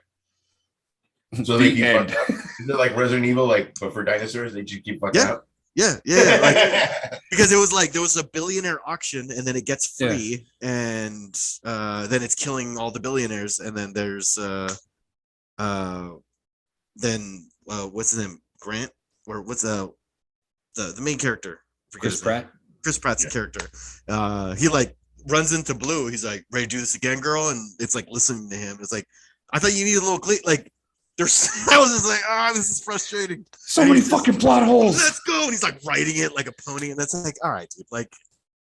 So they keep fucking up. Is it like Resident Evil, like but for dinosaurs, they just keep fucking up? Yeah. Like, because it was like there was a billionaire auction, and then it gets free, and then it's killing all the billionaires, and then there's what's his name, Grant, or what's the main character? Chris Pratt. Chris Pratt's character. He like runs into Blue. He's like, ready to do this again, girl? And it's like listening to him. It's like, I thought you needed a little like. There's, I was just like, this is frustrating. So many fucking plot holes. Let's go. And he's like writing it like a pony, and that's like, all right, dude. Like,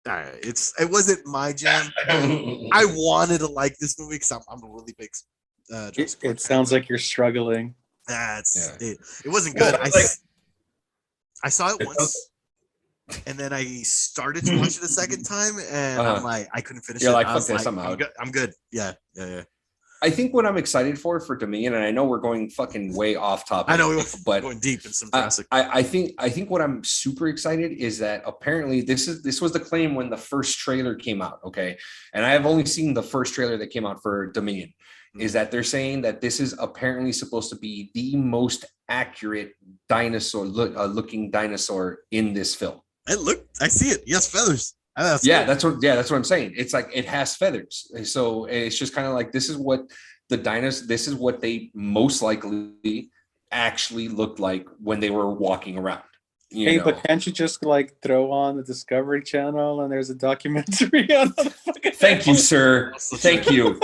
all right, it wasn't my jam. I wanted to like this movie because I'm a really big. It sounds like you're struggling. It wasn't good. Well, I saw it once, and then I started to watch it a second time, and I'm like, I couldn't finish it. You're like, I fuck was this, I'm out. I'm good. Yeah. I think what I'm excited for Dominion, and I know we're going fucking way off topic. I know we were but going deep in some I, Jurassic. I think what I'm super excited is that apparently this was the claim when the first trailer came out. Okay, and I have only seen the first trailer that came out for Dominion. Is that they're saying that this is apparently supposed to be the most accurate looking dinosaur in this film. I see it. Yes, feathers. That's cool. That's what I'm saying. It's like it has feathers. So it's just kind of like this is what this is what they most likely actually looked like when they were walking around. Hey, but can't you just like throw on the Discovery Channel and there's a documentary on the fucking Thank you, sir. Thank you.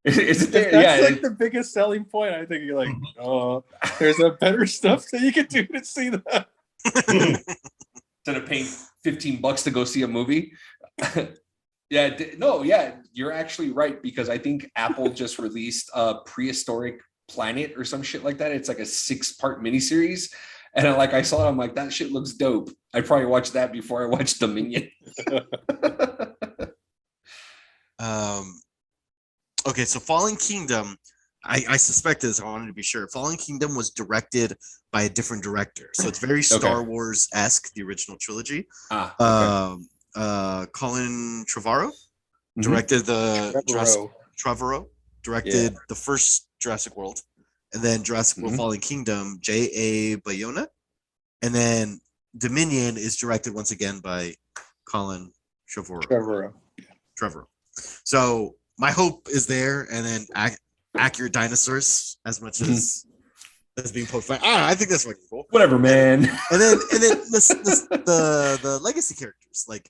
Is it there? That's like the biggest selling point. I think you're like, oh, there's a better stuff that you can do to see that. Instead of paying $15 to go see a movie. You're actually right, because I think Apple just released a Prehistoric Planet or some shit like that. It's like a 6-part miniseries. And I saw it, I'm like, that shit looks dope. I'd probably watch that before I watch Dominion. Okay, so Fallen Kingdom, I suspect this, I wanted to be sure. Fallen Kingdom was directed by a different director. So it's very Star Wars-esque, the original trilogy. Colin Trevorrow directed Trevorrow directed the first Jurassic World, and then Jurassic World Fallen Kingdom, J.A. Bayona. And then Dominion is directed once again by Colin Trevorrow. So my hope is there, and then accurate dinosaurs as much as being poked by. I think that's fucking cool. Whatever, man. And then the legacy characters, like,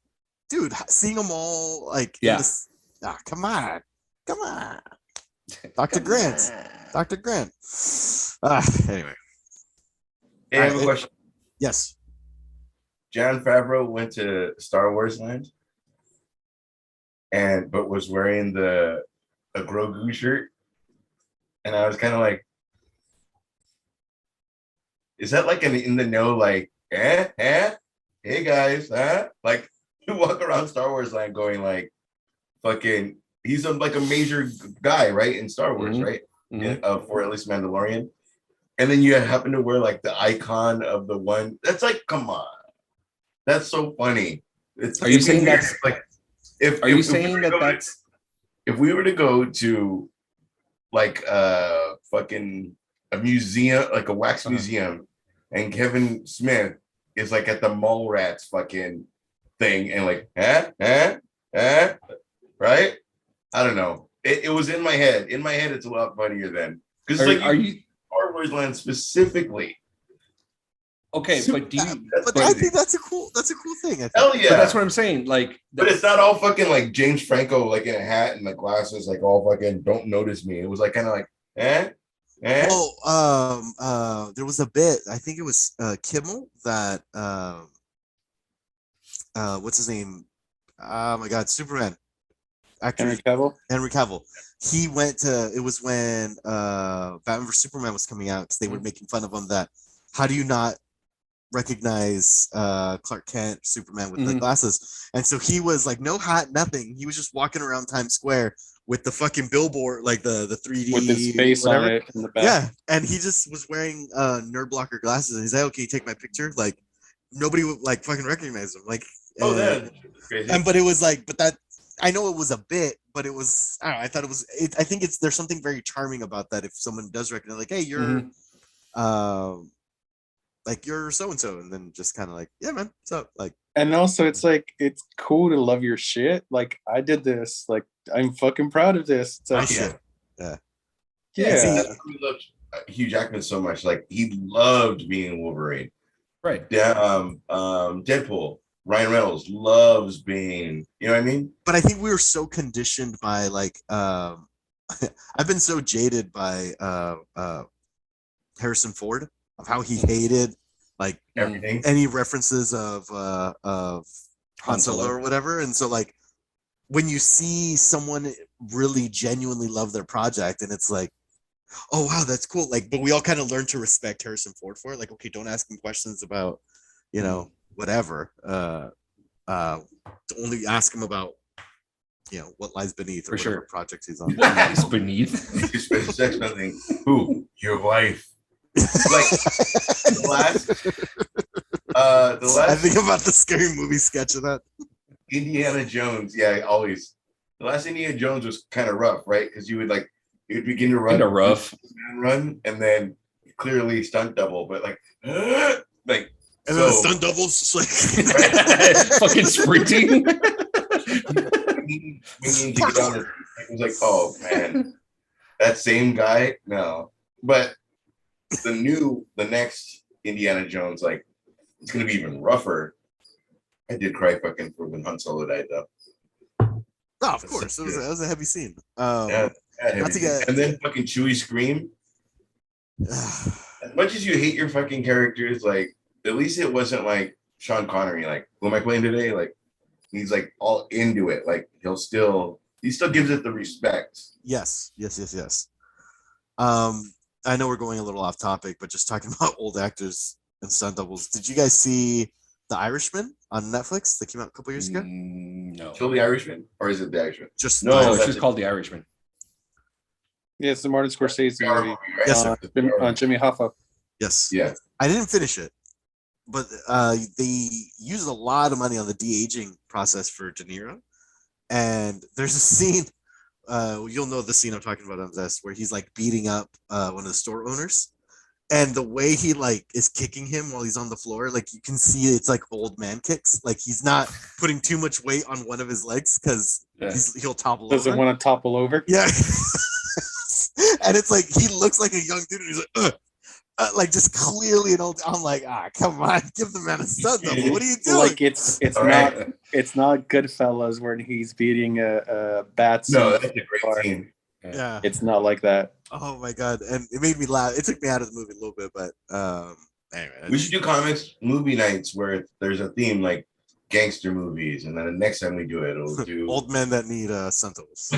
dude, seeing them all like come on. Dr. Grant. Anyway. Hey, I have a question. Yes. Jon Favreau went to Star Wars Land but was wearing a Grogu shirt. And I was kind of like, is that like an in the know, like, hey guys, like, you walk around Star Wars Land going like, fucking, he's a major guy, right, in Star Wars, right? For at least Mandalorian. And then you happen to wear like the icon of the one. That's like, come on, that's so funny. Are you saying that's like, if we were to go to like fucking a museum, like a wax museum, and Kevin Smith is like at the Mallrats fucking thing, and like, right? I don't know. It was in my head. In my head, it's a lot funnier then. Because are you Star Wars Land specifically? Okay, but do you? But I think that's a cool thing. I think. Hell yeah! But that's what I'm saying. Like, but it's not all fucking like James Franco, like in a hat and the glasses, like all fucking don't notice me. It was like kind of like, Oh, there was a bit. I think it was Kimmel that what's his name? Oh my God, Superman. Actor Henry Cavill. He went to. It was when Batman vs Superman was coming out, because they were making fun of him that how do you not recognize Clark Kent, Superman with the glasses? And so he was like, no hat, nothing. He was just walking around Times Square with the fucking billboard, like the 3D with his face on it in the back. Yeah, and he just was wearing nerd blocker glasses, and he's like, okay, take my picture. Like, nobody would like fucking recognize him. Like, that's crazy. But it was like, but that, I know it was a bit, but it was, I don't know, I thought it was, I think there's something very charming about that. If someone does recognize, like, hey, you're like, you're so-and-so, and then just kind of like, yeah, man, what's up? Like, and also it's like, it's cool to love your shit. Like, I did this, like, I'm fucking proud of this. It's like, yeah. I loved Hugh Jackman so much. Like, he loved being Wolverine. Right. Deadpool. Ryan Reynolds loves being, you know what I mean? But I think we were so conditioned by like, I've been so jaded by Harrison Ford, of how he hated like everything, any references of Han Solo or whatever. And so like, when you see someone really genuinely love their project, and it's like, oh wow, that's cool. Like, but we all kind of learn to respect Harrison Ford for it. Like, okay, don't ask him questions about, whatever. Only ask him about what lies beneath or For whatever sure. project he's on. What lies beneath? Special sex nothing. Who? Your wife. Like the I last think about the Scary Movie sketch of that. Indiana Jones. Yeah, always. The last Indiana Jones was kind of rough, right? Because you would begin to run, Kind of rough. and then clearly stunt double, but like And then the stunt doubles just like Fucking sprinting. It was like, oh man, that same guy. No, but the next Indiana Jones, like it's gonna be even rougher. I did cry fucking for when Han Solo died though. Oh, of course. That was a heavy scene. Yeah, not to get- and then fucking Chewie scream. As much as you hate your fucking characters, like at least it wasn't like Sean Connery, like who am I playing today? Like he's like all into it. Like he still gives it the respect. Yes. I know we're going a little off topic, but just talking about old actors and stunt doubles. Did you guys see The Irishman on Netflix that came out a couple years ago? No. Still The Irishman, or is it The Irishman? Just No, The No, Irishman. it's that's just it. called The Irishman. Yeah, it's the Martin Scorsese movie. Right? Yes, sir. On Jimmy Hoffa. Yes. Yeah. I didn't finish it, but they used a lot of money on the de-aging process for De Niro. And there's a scene, you'll know the scene I'm talking about on this, where he's like beating up one of the store owners. And the way he like is kicking him while he's on the floor, like you can see it's like old man kicks. Like he's not putting too much weight on one of his legs because he'll topple Doesn't over. want to topple over. Yeah. And it's like he looks like a young dude and he's like, like just clearly an old. I'm like, come on, give the man a stunt double. What are you doing? Like it's All not right. it's not Goodfellas when he's beating a bat. No, suit. that's a great scene. Yeah. It's not like that. Oh my god, and it made me laugh. It took me out of the movie a little bit, but anyway. We should do comics movie nights where there's a theme like gangster movies, and then the next time we do it, we'll do Old men that need stunt doubles.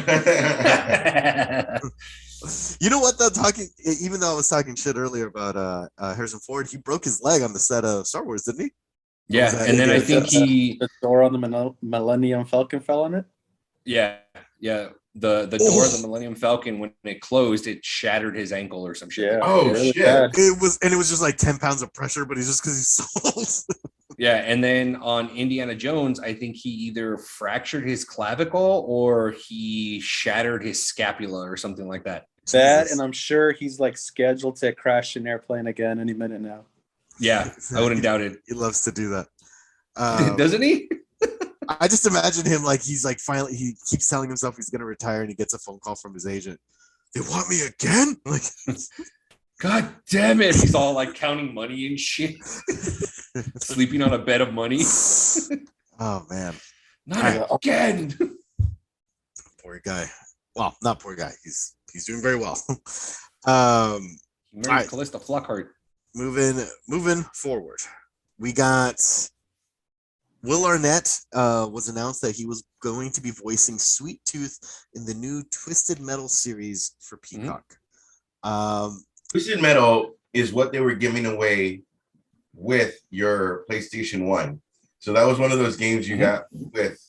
You know what? Though even though I was talking shit earlier about Harrison Ford, he broke his leg on the set of Star Wars, didn't he? Yeah, and then I think the door on the Millennium Falcon fell on it. the door of the Millennium Falcon, when it closed, it shattered his ankle or some shit. Yeah. Oh, really shit. bad. It was just like 10 pounds of pressure, but he's just because he's so old. Yeah, and then on Indiana Jones, I think he either fractured his clavicle or he shattered his scapula or something like that. That, Jesus. and I'm sure he's like scheduled to crash an airplane again any minute now. Yeah, I wouldn't doubt it. He loves to do that. Doesn't he? I just imagine him like he's like finally he keeps telling himself he's gonna retire and he gets a phone call from his agent. They want me again? Like God damn it. He's all like counting money and shit. Sleeping on a bed of money. Oh man. Not again. Poor guy. Well, not poor guy. He's doing very well. He married Alright. Callista Flockhart. Moving forward. We got Will Arnett was announced that he was going to be voicing Sweet Tooth in the new Twisted Metal series for Peacock. Twisted Metal is what they were giving away with your PlayStation 1. So that was one of those games you got with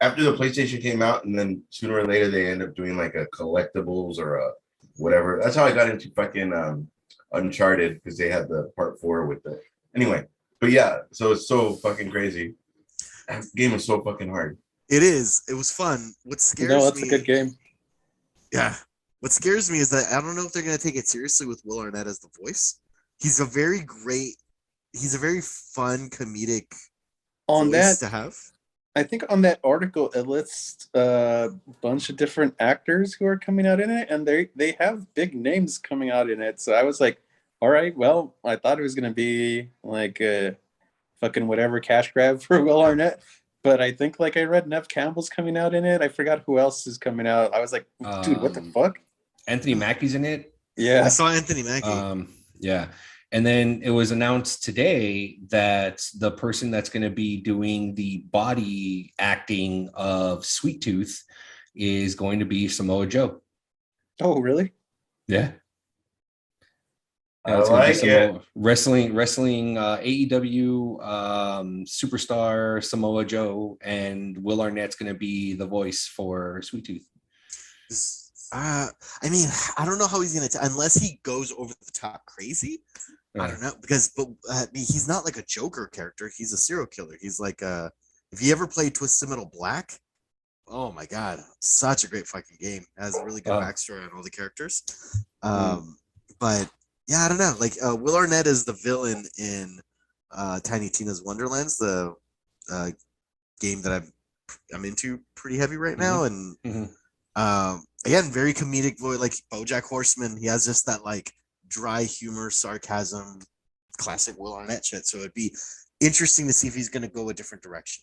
after the PlayStation came out, and then sooner or later they end up doing like a collectibles or a whatever. That's how I got into fucking Uncharted, because they had the part 4 with it. Anyway, but yeah, so it's so fucking crazy. That game is so fucking hard. It is. It was fun. What scares No, that's me? a good game. Yeah. What scares me is that I don't know if they're going to take it seriously with Will Arnett as the voice. He's a very fun comedic On voice that, to have. I think on that article it lists a bunch of different actors who are coming out in it, and they have big names coming out in it. So I was like, all right, well, I thought it was gonna be like a fucking whatever cash grab for Will Arnett, but I think like I read Nev Campbell's coming out in it. I forgot who else is coming out. I was like, dude, what the fuck? Anthony Mackie's in it. I Yeah, saw Anthony Mackie. Yeah. And then it was announced today that the person that's going to be doing the body acting of Sweet Tooth is going to be Samoa Joe. oh really? Yeah. I It's gonna be like some it. more wrestling, AEW superstar Samoa Joe, and Will Arnett's gonna be the voice for Sweet Tooth. I mean, I don't know how he's gonna unless he goes over the top crazy. I don't know because, but I mean, he's not like a Joker character. He's a serial killer. He's like, if you ever played Twisted Metal Black, oh my god, such a great fucking game. It has a really good backstory on all the characters. But yeah, I don't know. Like, Will Arnett is the villain in Tiny Tina's Wonderlands, the game that I'm into pretty heavy right now, and again, very comedic voice, like BoJack Horseman. He has just that like dry humor, sarcasm, classic Will Arnett shit. So it'd be interesting to see if he's going to go a different direction.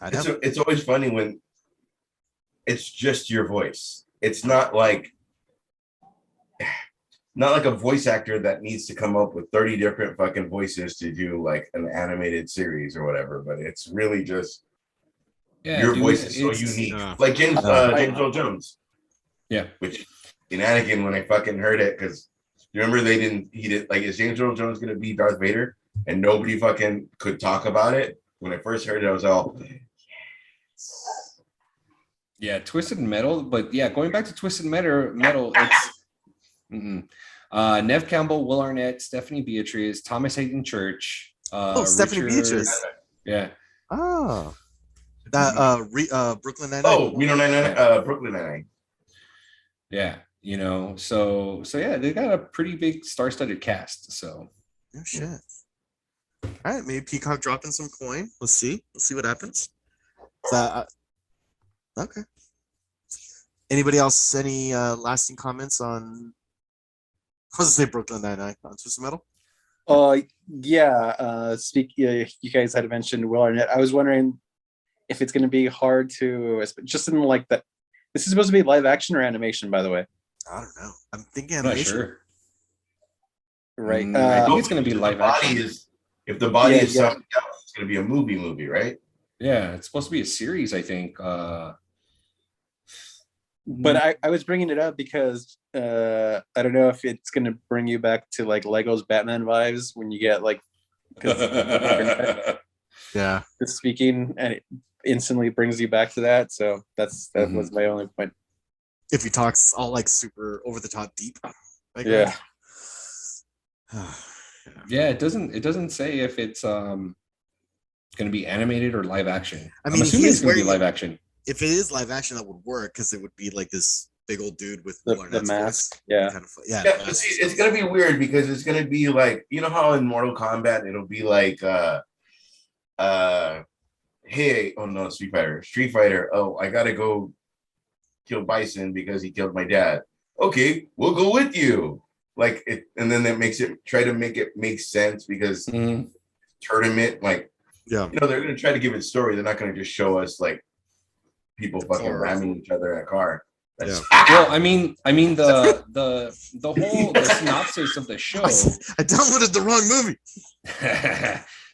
It's always funny when it's just your voice. It's not like a voice actor that needs to come up with 30 different fucking voices to do like an animated series or whatever, but it's really just your voice is so unique. Like James Earl Jones. Yeah. Which in Anakin, when I fucking heard it, because you remember he did like, is James Earl Jones gonna be Darth Vader? And nobody fucking could talk about it. When I first heard it, I was all yes. Yeah, Twisted Metal, but yeah, going back to Twisted Metal, it's Nev Campbell, Will Arnett, Stephanie Beatriz, Thomas Hayden Church. Stephanie Beatriz. Yeah. Oh. That Brooklyn Nine-Nine. Oh, we don't know Brooklyn Nine-Nine. Yeah, you know, so yeah, they got a pretty big star-studded cast. So no shit. All right, maybe Peacock dropping some coin. We'll see what happens. Okay. Anybody else? Any lasting comments on? I was gonna say Brooklyn Nine-Nine on Twisted Metal. Yeah. You guys had mentioned Will Arnett. I was wondering if it's going to be hard to just in like that. This is supposed to be live action or animation, by the way. I don't know. I'm thinking I'm not animation. sure. Right. I think it's going to be live action. If the body is something else, it's going to be a movie, right? Yeah, it's supposed to be a series, I think. But I was bringing it up because I don't know if it's going to bring you back to like Lego's Batman vibes when you get like, yeah, speaking, and it instantly brings you back to that. So that was my only point. If he talks all like super over the top deep, like yeah. Yeah, it doesn't say if it's going to be animated or live action. I mean, it's going to be live action. If it is live action, that would work because it would be like this big old dude with the mask. Yeah. Kind of, But see, it's gonna be weird because it's gonna be like, you know how in Mortal Kombat it'll be like hey, oh no, Street Fighter. Oh, I gotta go kill Bison because he killed my dad. Okay, we'll go with you. Like it, and then that makes it try to make it make sense because tournament, like, yeah, you know, they're gonna try to give it story. They're not gonna just show us like people fucking ramming each other in a car. Well, I mean the whole synopsis of the show. I downloaded the wrong movie.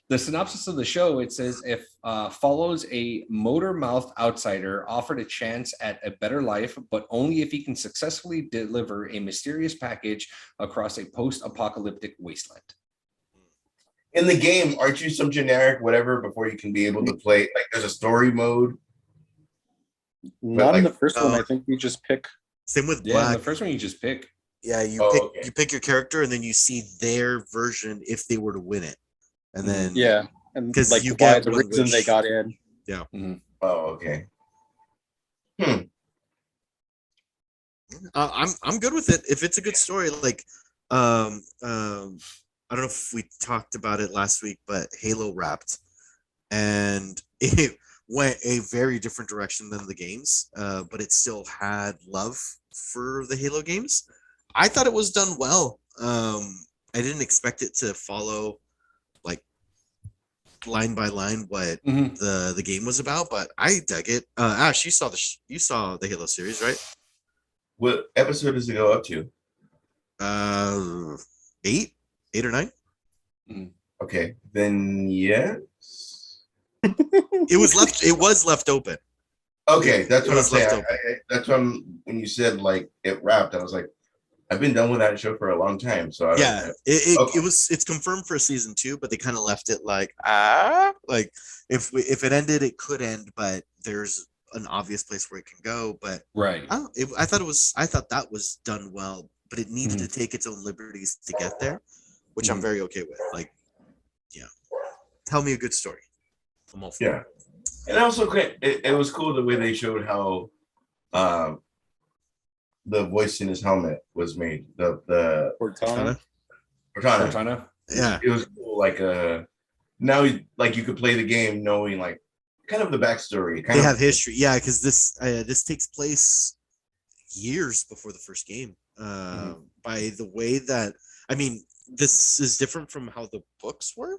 The synopsis of the show, it says, if follows a motor-mouthed outsider offered a chance at a better life, but only if he can successfully deliver a mysterious package across a post-apocalyptic wasteland. In the game, aren't you some generic whatever before you can be able to play? Like, there's a story mode. Not in the first one. I think you just pick. Same with Black. Yeah, the first one you just pick. Yeah, you pick your character, and then you see their version if they were to win it, and then and because like you why get the reason they got in. Yeah. Oh, okay. I'm good with it if it's a good story. Like, I don't know if we talked about it last week, but Halo Wrapped, and it went a very different direction than the games, but it still had love for the Halo games. I thought it was done well. I didn't expect it to follow like line by line what the game was about, but I dug it. Ash, you saw the Halo series, right? What episode does it go up to? 8 or 9. Okay, then yes. It was left open. Okay, that's what I'm saying. That's when you said like it wrapped. I was like, I've been done with that show for a long time. So Yeah, it's confirmed for season 2, but they kind of left it like like if it ended, it could end, but there's an obvious place where it can go. But Right. I thought that was done well, but it needed to take its own liberties to get there, which I'm very okay with. Like, yeah, tell me a good story. I'm all for it. And also, it was cool the way they showed how the voice in his helmet was made. The Cortana. Yeah, it was cool. Like now, like you could play the game knowing like kind of the backstory. They have history, yeah, because this takes place years before the first game. By the way that, I mean, this is different from how the books were,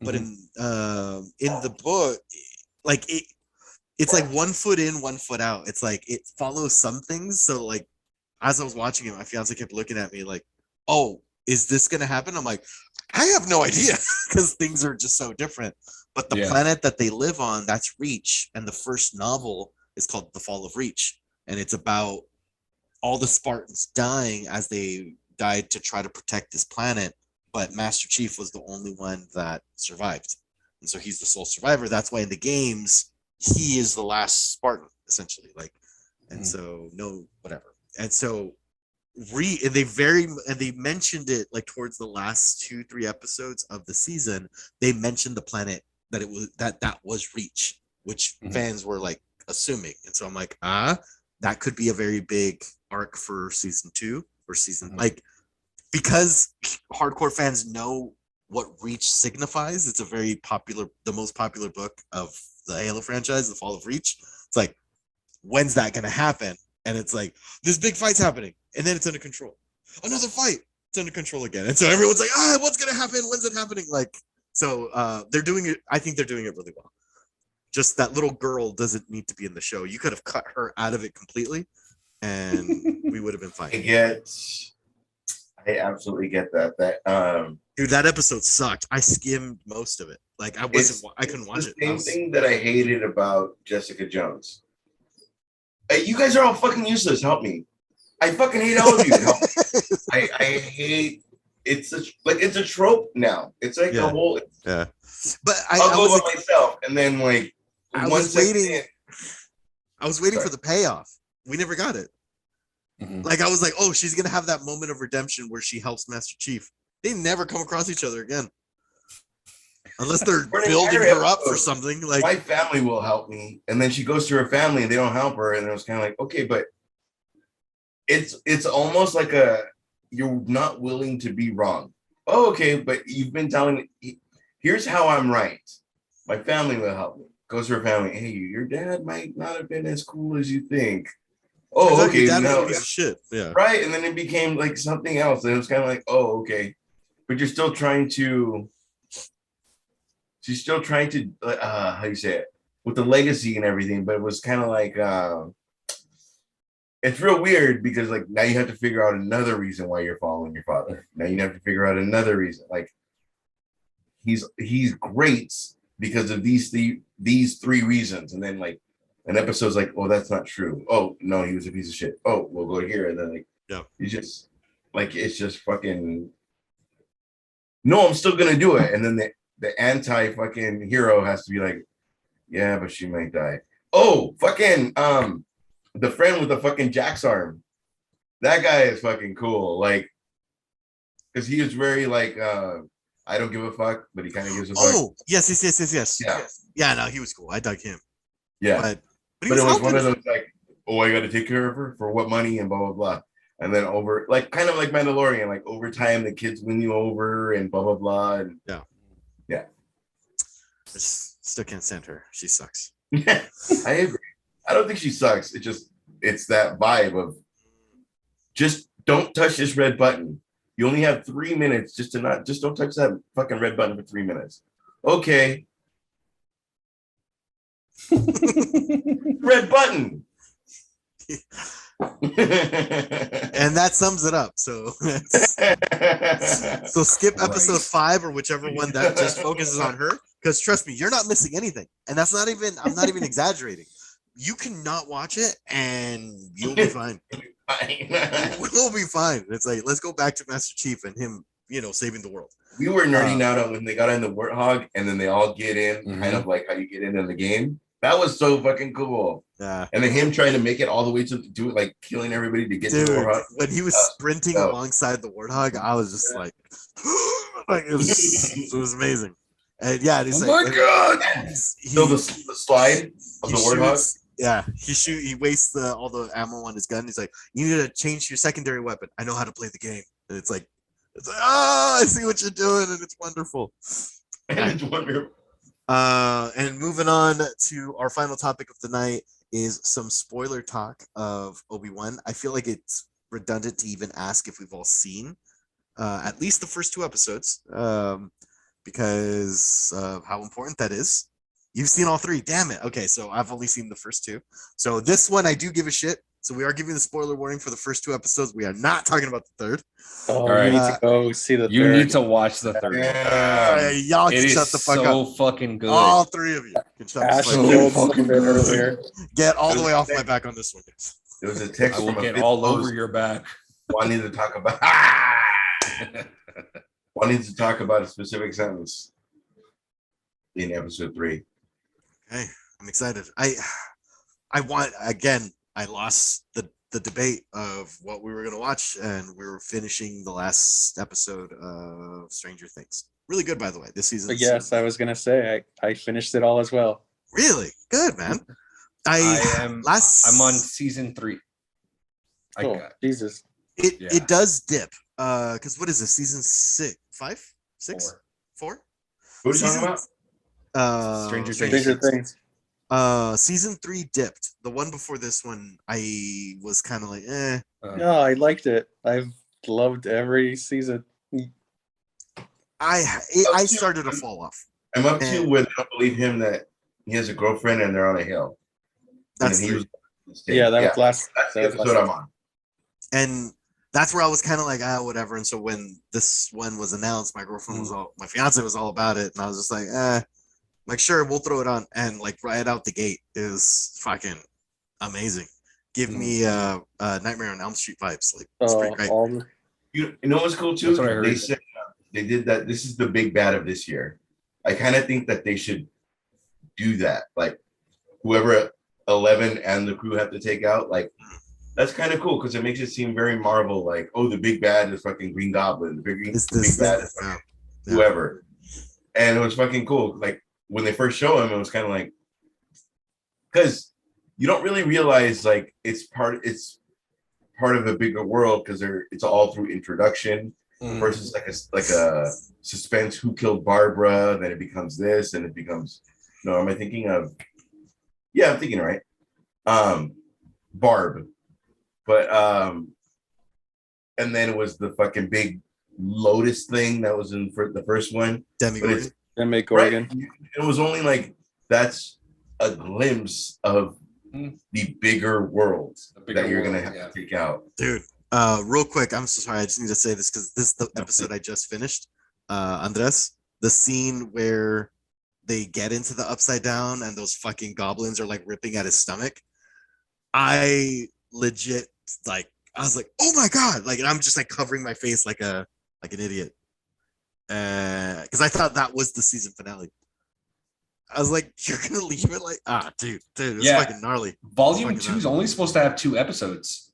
but in the book, like it's like 1 foot in, 1 foot out. It's like it follows some things. So like as I was watching it, my fiance kept looking at me like, "Oh, is this gonna happen?" I'm like, I have no idea because things are just so different. But the planet that they live on, that's Reach, and the first novel is called The Fall of Reach, and it's about all the Spartans dying as they died to try to protect this planet. But Master Chief was the only one that survived, and so he's the sole survivor. That's why in the games he is the last Spartan, essentially. Like, and so no, whatever. And so they mentioned it like towards the last 2-3 episodes of the season. They mentioned the planet that it was that was Reach, which fans were like assuming. And so I'm like, that could be a very big arc for season 2 or season like, because hardcore fans know what Reach signifies. It's a very popular, the most popular book of the Halo franchise, The Fall of Reach. It's like, when's that gonna happen? And it's like, this big fight's happening, and then it's under control. Another fight, it's under control again. And so everyone's like, what's gonna happen? When's it happening? Like, so they're doing it. I think they're doing it really well. Just that little girl doesn't need to be in the show. You could have cut her out of it completely, and we would have been fine. I absolutely get that. Dude, that episode sucked. I skimmed most of it. Like I couldn't watch it. Same thing that I hated about Jessica Jones. You guys are all fucking useless. Help me. I fucking hate all of you. Help me. I hate. It's a trope now. It's like a whole. Yeah. But I'll go by myself, and then like I was waiting for the payoff. We never got it. Like I was like, oh, she's gonna have that moment of redemption where she helps Master Chief. They never come across each other again, unless they're building her up for something. Like, my family will help me, and then she goes to her family and they don't help her, and it was kind of like, okay, but it's almost like you're not willing to be wrong. Oh, okay, but you've been telling me, here's how I'm right. My family will help me. Goes to her family. Hey, your dad might not have been as cool as you think. Oh, okay. No, shit. Yeah. Right. And then it became like something else. And it was kind of like, oh, okay. But she's still trying to, how do you say it? With the legacy and everything. But it was kind of like, it's real weird because like now you have to figure out another reason why you're following your father. Now you have to figure out another reason. Like he's great because of these 3 reasons. And then like, an episode's like, oh, that's not true. Oh, no, he was a piece of shit. Oh, we'll go here. And then like, he's just like, it's just fucking, no, I'm still going to do it. And then the anti-fucking hero has to be like, yeah, but she might die. Oh, fucking, the friend with the fucking Jack's arm. That guy is fucking cool. Like, because he was very like, I don't give a fuck, but he kind of gives a fuck. Oh, yes. Yeah, no, he was cool. I dug him. Yeah. But it was one of those like, oh, I got to take care of her for what money and blah, blah, blah. And then over, like, kind of like Mandalorian, like over time, the kids win you over and blah, blah, blah. And yeah. I still can't stand her. She sucks. I agree. I don't think she sucks. It's that vibe of just don't touch this red button. You only have 3 minutes just don't touch that fucking red button for 3 minutes. Okay. Red button. And that sums it up. So skip episode 5 or whichever one that just focuses on her, because trust me, you're not missing anything. And I'm not even exaggerating. You cannot watch it and you'll be fine. We'll be fine. It's like, let's go back to Master Chief and him, saving the world. We were nerding out on when they got in the Warthog and then they all get in, Mhm. kind of like how you get into the game. That was so fucking cool. Yeah. And then him trying to make it all the way to do it, like killing everybody to get to the Dude, Warthog. when he was sprinting alongside the Warthog, I was just like, it was amazing. And yeah, it's Oh like, my god! So the slide of he the Warthog. shoots, yeah, he wastes all the ammo on his gun. He's like, you need to change your secondary weapon. I know how to play the game. And it's like, I see what you're doing, and it's wonderful. And it's wonderful. And moving on to our final topic of the night is some spoiler talk of Obi-Wan. I feel like it's redundant to even ask if we've all seen at least the first 2 episodes, because of how important that is. You've seen all 3. Damn it. Okay, so I've only seen the first 2. So this one I do give a shit. So we are giving the spoiler warning for the first 2 episodes. We are not talking about the third. Oh, All right. you need to go see the You third. need to watch the third. Y'all can It shut is the fuck so up. fucking good. All 3 of you can shut Ash the fuck so up. told some fucking of it good. earlier. Get all the way off my back on this one. There was a text I will from a get fifth all over host your back. wanting to talk about a specific sentence in episode 3. Okay, I'm excited. I want, again, I lost the debate of what we were going to watch, and we were finishing the last episode of Stranger Things. Really good, by the way, this season. But yes, I was gonna say I finished it all as well. Really good, man. I'm on season 3. Oh, Jesus. It does dip. Because what is this, season 6, 5, 6, 4? What are you talking about? Stranger Stranger Things. Season 3 dipped. The one before this one, I was kind of like, No, I liked it. I've loved every season. I started to fall off. I'm up to where they don't believe him that he has a girlfriend and they're on a hill. That's and he was. Yeah, that was last. That's the That was episode last. I'm on. And that's where I was kind of like, whatever. And so when this one was announced, my fiance was all about it, and I was just like, like, sure, we'll throw it on. And like right out the gate is fucking amazing. Give me Nightmare on Elm Street vibes. Like, it's pretty great. You know what's cool too? That's what I heard. They said they did that. This is the big bad of this year. I kind of think that they should do that. Like whoever 11 and the crew have to take out, like that's kind of cool because it makes it seem very Marvel. Like, oh, the big bad is fucking Green Goblin. The big bad is fucking whoever. And it was fucking cool. Like when they first show him, it was kind of like, because you don't really realize like it's part of a bigger world because it's all through introduction versus like a suspense. Who killed Barbara? Then it becomes this, and it becomes. No, am I thinking of? Yeah, I'm thinking right. Barb, but and then it was the fucking big Lotus thing that was in for the first one. Demi Gorgon. Right? It was only like that's a glimpse of the bigger world that you're gonna have to take out, dude. Real quick, I'm so sorry. I just need to say this because this is the episode I just finished. Andres, the scene where they get into the upside down and those fucking goblins are like ripping at his stomach. I legit I was like, oh my god! Like, and I'm just like covering my face like an idiot, because I thought that was the season finale. I was like, you're gonna leave it like, dude, it's fucking gnarly. Volume 2 is only supposed to have 2 episodes.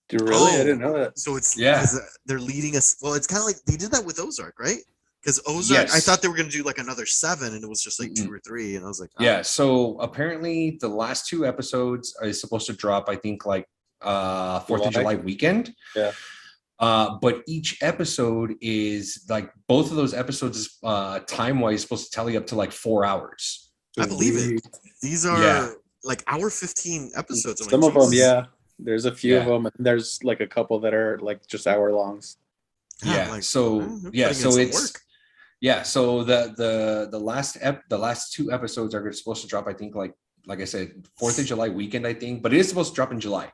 Dude, really? I didn't know that. So it's they're leading us. Well, it's kind of like they did that with Ozark, right? Because Ozark, I thought they were gonna do like another 7, and it was just like 2 or 3, and I was like, yeah. So apparently, the last 2 episodes are supposed to drop. I think like 4th of July weekend. Yeah. But each episode is like both of those episodes is time-wise supposed to tally up to like 4 hours. I believe it. These are like hour 15 episodes. Some of them, yeah. There's a few of them, and there's like a couple that are like just hour longs. Yeah. Like, so it's work. Yeah. So the last 2 episodes are supposed to drop. I think like I said, 4th of July weekend. I think, but it is supposed to drop in July.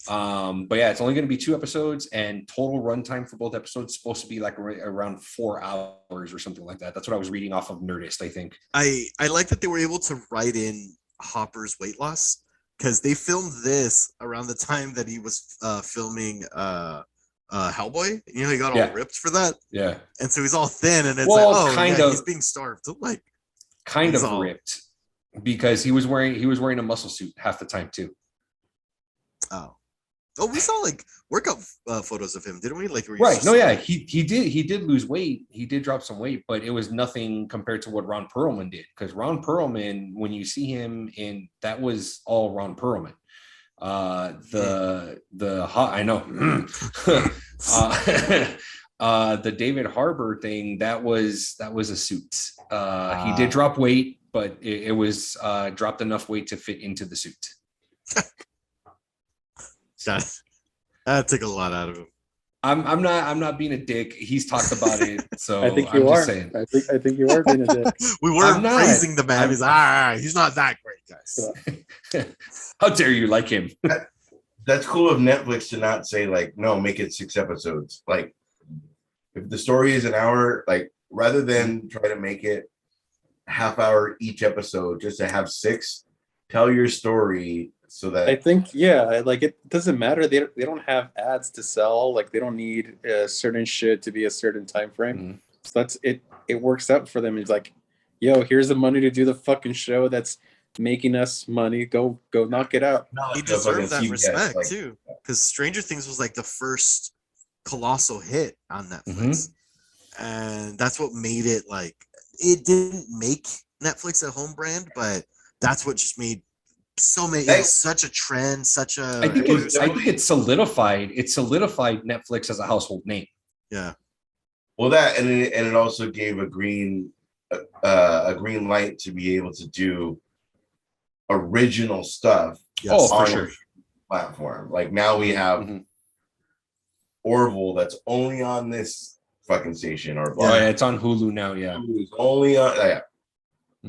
But yeah, it's only going to be 2 episodes, and total runtime for both episodes is supposed to be like around 4 hours or something like that. That's what I was reading off of Nerdist, I think. I like that they were able to write in Hopper's weight loss, because they filmed this around the time that he was filming Hellboy. You know, he got all Yeah. ripped for that, Yeah. and so he's all thin, and it's Well, like, oh, kind yeah, of. he's being starved. Like, Kind he's of all- ripped because he was wearing a muscle suit half the time too. oh, we saw like workout photos of him, didn't we? Like, where he's Right. just, No, yeah, like- he did lose weight. He did drop some weight, but it was nothing compared to what Ron Perlman did. Because Ron Perlman, when you see him in, that was all Ron Perlman. I know. The David Harbour thing, that was a suit. He did drop weight, but it was dropped enough weight to fit into the suit. that took a lot out of him. I'm not being a dick. He's talked about it, so I think I'm you just are. saying. I think you are being a dick. We were I'm not. praising the man. He's not that great, guys. How dare you like him? That's cool of Netflix to not say like, no, make it 6 episodes. Like, if the story is an hour, like rather than try to make it half hour each episode, just to have 6, tell your story so that I think, yeah, like it doesn't matter. They don't have ads to sell. Like they don't need certain shit to be a certain time frame. Mhm. So that's it. It works out for them. It's like, yo, here's the money to do the fucking show that's making us money. Go knock it out. not He like the fucking deserved that CBS, respect like, too, because Stranger Things was like the first colossal hit on Netflix, and that's what made it like. It didn't make Netflix a home brand, but that's what just made so many. It was such a trend, such a. I think it was it solidified Netflix as a household name. Yeah. Well, that and it also gave a green light to be able to do original stuff. Yes. Oh, for on sure. a platform. Like now we have Mhm. Orville that's only on this fucking station, or Oh, yeah, it's on Hulu now. Yeah. Hulu's only on Mhm.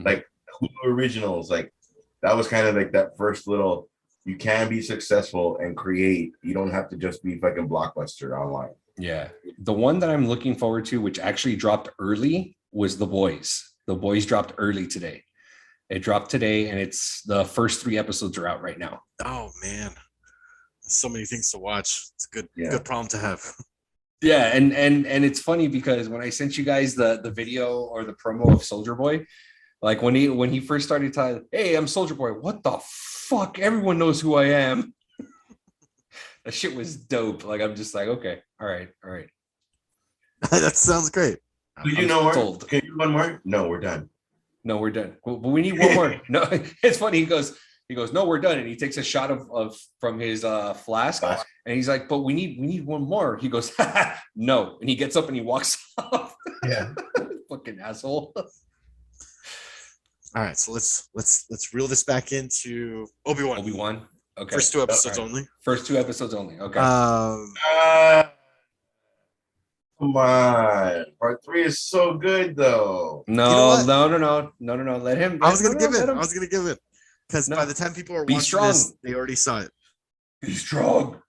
like Hulu originals. Like that was kind of like that first little. You can be successful and create. You don't have to just be fucking Blockbuster online. Yeah. The one that I'm looking forward to, which actually dropped early, was The Boys. The Boys dropped early today. It dropped today, and it's the first 3 episodes are out right now. Oh man, so many things to watch. It's a Yeah. good problem to have. Yeah, and it's funny because when I sent you guys the video or the promo of Soldier Boy, like when he first started telling, "Hey, I'm Soldier Boy," what the fuck? Everyone knows who I am. That shit was dope. Like I'm just like, okay, all right. That sounds great. Did you I'm know more? sold. Can you do one more? No, we're done. No, we're done. But we need one more. No, it's funny. He goes, no, we're done. And he takes a shot of from his flask, and he's like, but we need one more. He goes, no, and he gets up and he walks off. Yeah. Fucking asshole. All right, so let's reel this back into Obi-Wan. Obi-Wan. Okay. First 2 episodes All right. only. First 2 episodes only. Okay. Come on. Part 3 is so good though. No, You know what? no. Let him. I was gonna give let it. him. I was gonna give it because No. by the time people are Be watching strong. this, they already saw it. Be strong.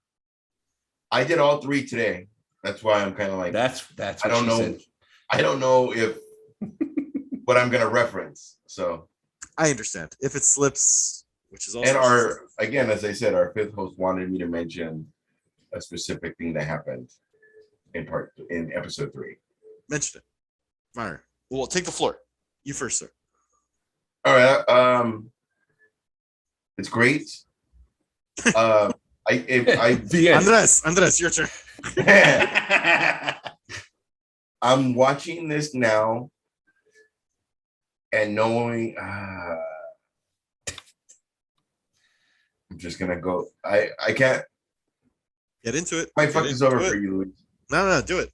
I did all 3 today. That's why I'm kind of like That's I what don't she know. said. I don't know if what I'm gonna reference. So I understand if it slips, which is also and our again, as I said, our 5th host wanted me to mention a specific thing that happened in episode 3. mention it. Fire. Well, take the floor. You first, sir. All right. It's great. I The end. Andres, your turn. I'm watching this now and knowing I'm just gonna go. I can't. Get into it. My Get fuck is into over it. for you, Luis. No, do it.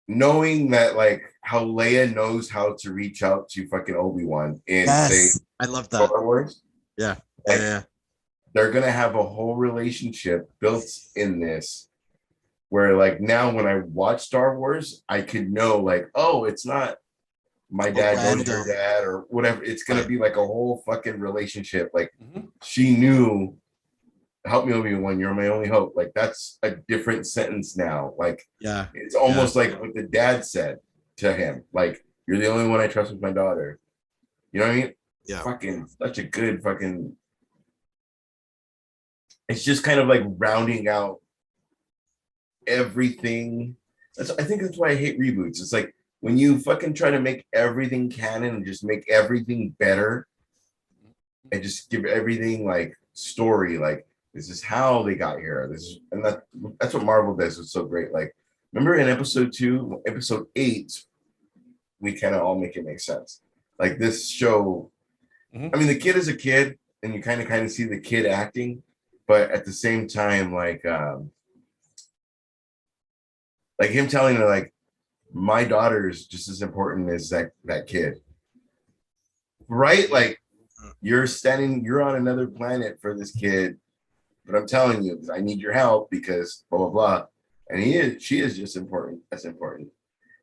Knowing that like how Leia knows how to reach out to fucking Obi-Wan in say I love that. Star Wars. Yeah. Like, Yeah. they're gonna have a whole relationship built in this where like now when I watch Star Wars, I could know like, oh, it's not my dad knows your random. dad or whatever. It's gonna Right. be like a whole fucking relationship. Like Mhm. she knew, help me, Obi-Wan, you're my only hope. Like that's a different sentence now. Like Yeah. it's almost like what the dad said to him. Like, you're the only one I trust with my daughter. You know what I mean? Yeah. Fucking such a good fucking it's just kind of like rounding out everything. I think that's why I hate reboots. It's like when you fucking try to make everything canon and just make everything better and just give everything like story, like this is how they got here. That's what Marvel does. It's so great. Like, remember in episode 2, episode 8, we kind of all make it make sense. Like this show, I mean, the kid is a kid, and you kind of see the kid acting, but at the same time, like him telling her, like, my daughter is just as important as that kid, right? Like, you're on another planet for this kid, but I'm telling you, I need your help because blah blah blah. And she is just important. That's important,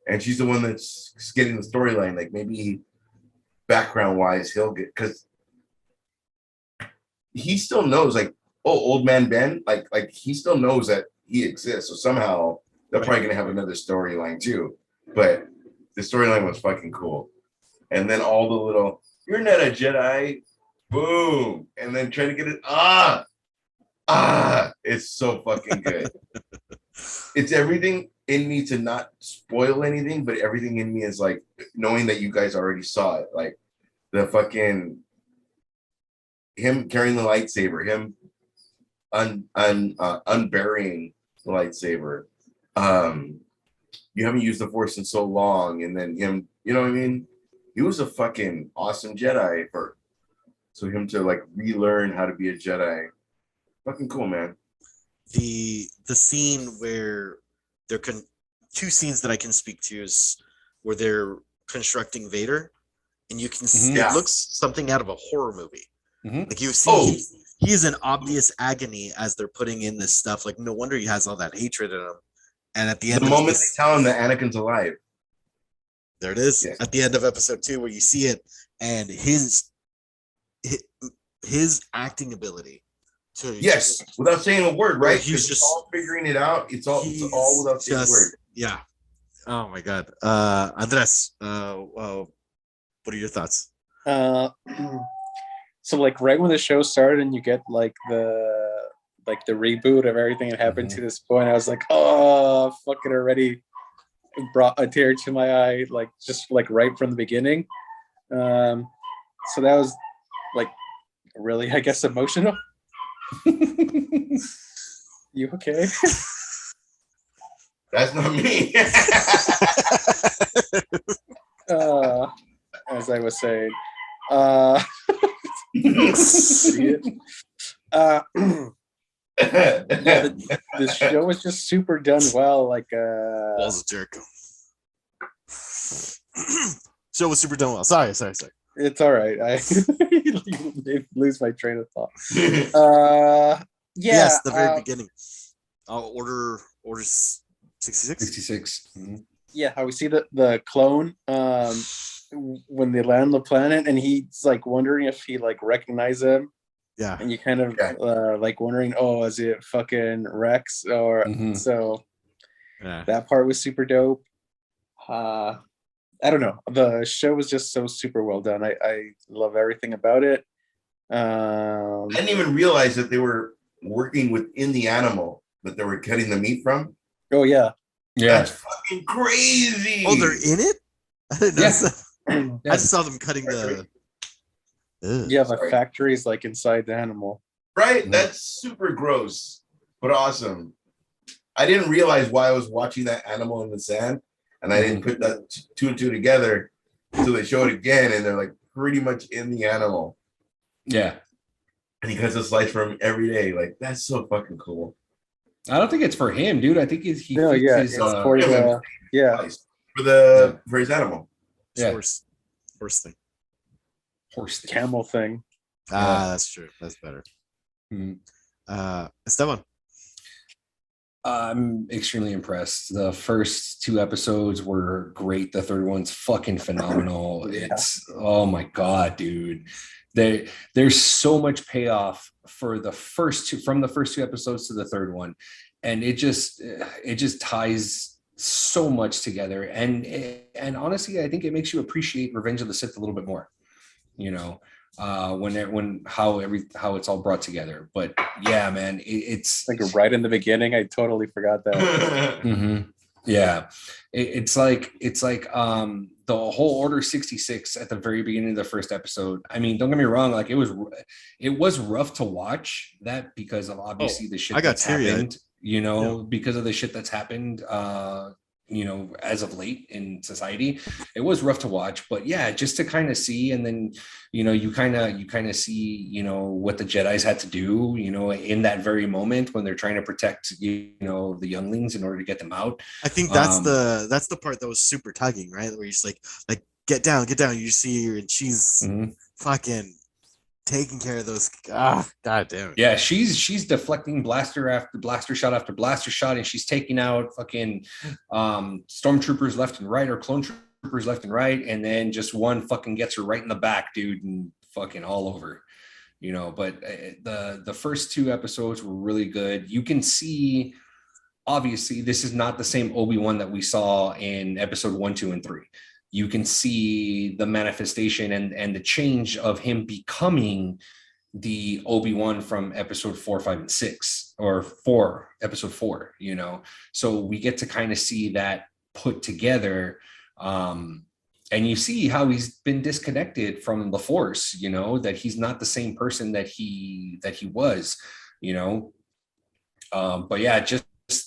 and she's the one that's getting the storyline. Like maybe background wise, he'll get, because he still knows, like, oh, old man Ben, like he still knows that he exists. So somehow they're probably gonna have another storyline too. But the storyline was fucking cool. And then all the little, you're not a Jedi, boom, and then trying to get it, it's so fucking good. It's everything in me to not spoil anything, but everything in me is like knowing that you guys already saw it. Like the fucking him carrying the lightsaber, him unburying the lightsaber. You haven't used the Force in so long, and then him, you know what I mean? He was a fucking awesome Jedi so him to like relearn how to be a Jedi, fucking cool, man. The scene where they're two scenes that I can speak to is where they're constructing Vader, and you can see it looks something out of a horror movie. Like you see, he is in obvious agony as they're putting in this stuff. Like no wonder he has all that hatred in him. And at the end, the moment they tell him that Anakin's alive, there it is. At the end of episode 2, where you see it, and his acting ability. Without saying a word, right? He's just all figuring it out. It's all without saying a word. Yeah. Oh my god. Andres, what are your thoughts? So like right when the show started and you get like the reboot of everything that happened to this point, I was like, oh, fuck, it already brought a tear to my eye, like just like right from the beginning. So that was like really, I guess, emotional. You okay? That's not me. As I was saying, the show was just super done well. Like Balls of Jericho. Show was super done well. Sorry. It's all right. I lose my train of thought. Yes, the very beginning. Order 66. 66. Yeah, how we see the clone when they land on the planet, and he's like wondering if he like recognizes him. Yeah, and you kind of like wondering, oh, is it fucking Rex or so? Yeah, that part was super dope. I don't know. The show was just so super well done. I love everything about it. I didn't even realize that they were working within the animal that they were cutting the meat from. Oh yeah. That's fucking crazy. Oh, they're in it? I didn't know. I just saw them cutting the. Yeah, the factory's like inside the animal. Right? That's super gross, but awesome. I didn't realize why I was watching that animal in the sand, and I didn't put that 2 and 2 together until they show it again, and they're like pretty much in the animal. Yeah. And he cuts a slice from him every day. Like, that's so fucking cool. I don't think it's for him, dude. I think he his for his animal. Horse thing. Horse thing. Camel thing. That's true. That's better. Esteban. I'm extremely impressed. The first 2 episodes were great. The third one's fucking phenomenal. It's oh my god, dude. There's so much payoff for the first 2 episodes to the third one, and it just ties so much together. And honestly, I think it makes you appreciate Revenge of the Sith a little bit more. You know, when how it's all brought together. But yeah, man, it's Like right in the beginning, I totally forgot that. Mhm. Yeah, it's like the whole Order 66 at the very beginning of the first episode. I mean, don't get me wrong, like it was rough to watch that because of obviously the shit I got that's teary-eyed. happened, because of the shit that's happened as of late in society. It was rough to watch, but yeah, just to kind of see, and then you kind of see what the Jedis had to do in that very moment when they're trying to protect the younglings in order to get them out. I think that's the part that was super tugging, right? Where he's like get down. You see her and she's Mhm. fucking taking care of those. God damn it. Yeah, she's deflecting blaster after blaster shot after blaster shot, and she's taking out fucking stormtroopers left and right, or clone troopers left and right, and then just one fucking gets her right in the back, dude, and fucking all over. But the first two episodes were really good. You can see, obviously, this is not the same Obi-Wan that we saw in episode 1, 2, and 3. You can see the manifestation and the change of him becoming the Obi-Wan from episode 4, 5, and 6, or episode 4. So we get to kind of see that put together. And you see how he's been disconnected from the Force, that he's not the same person that he was, but yeah, just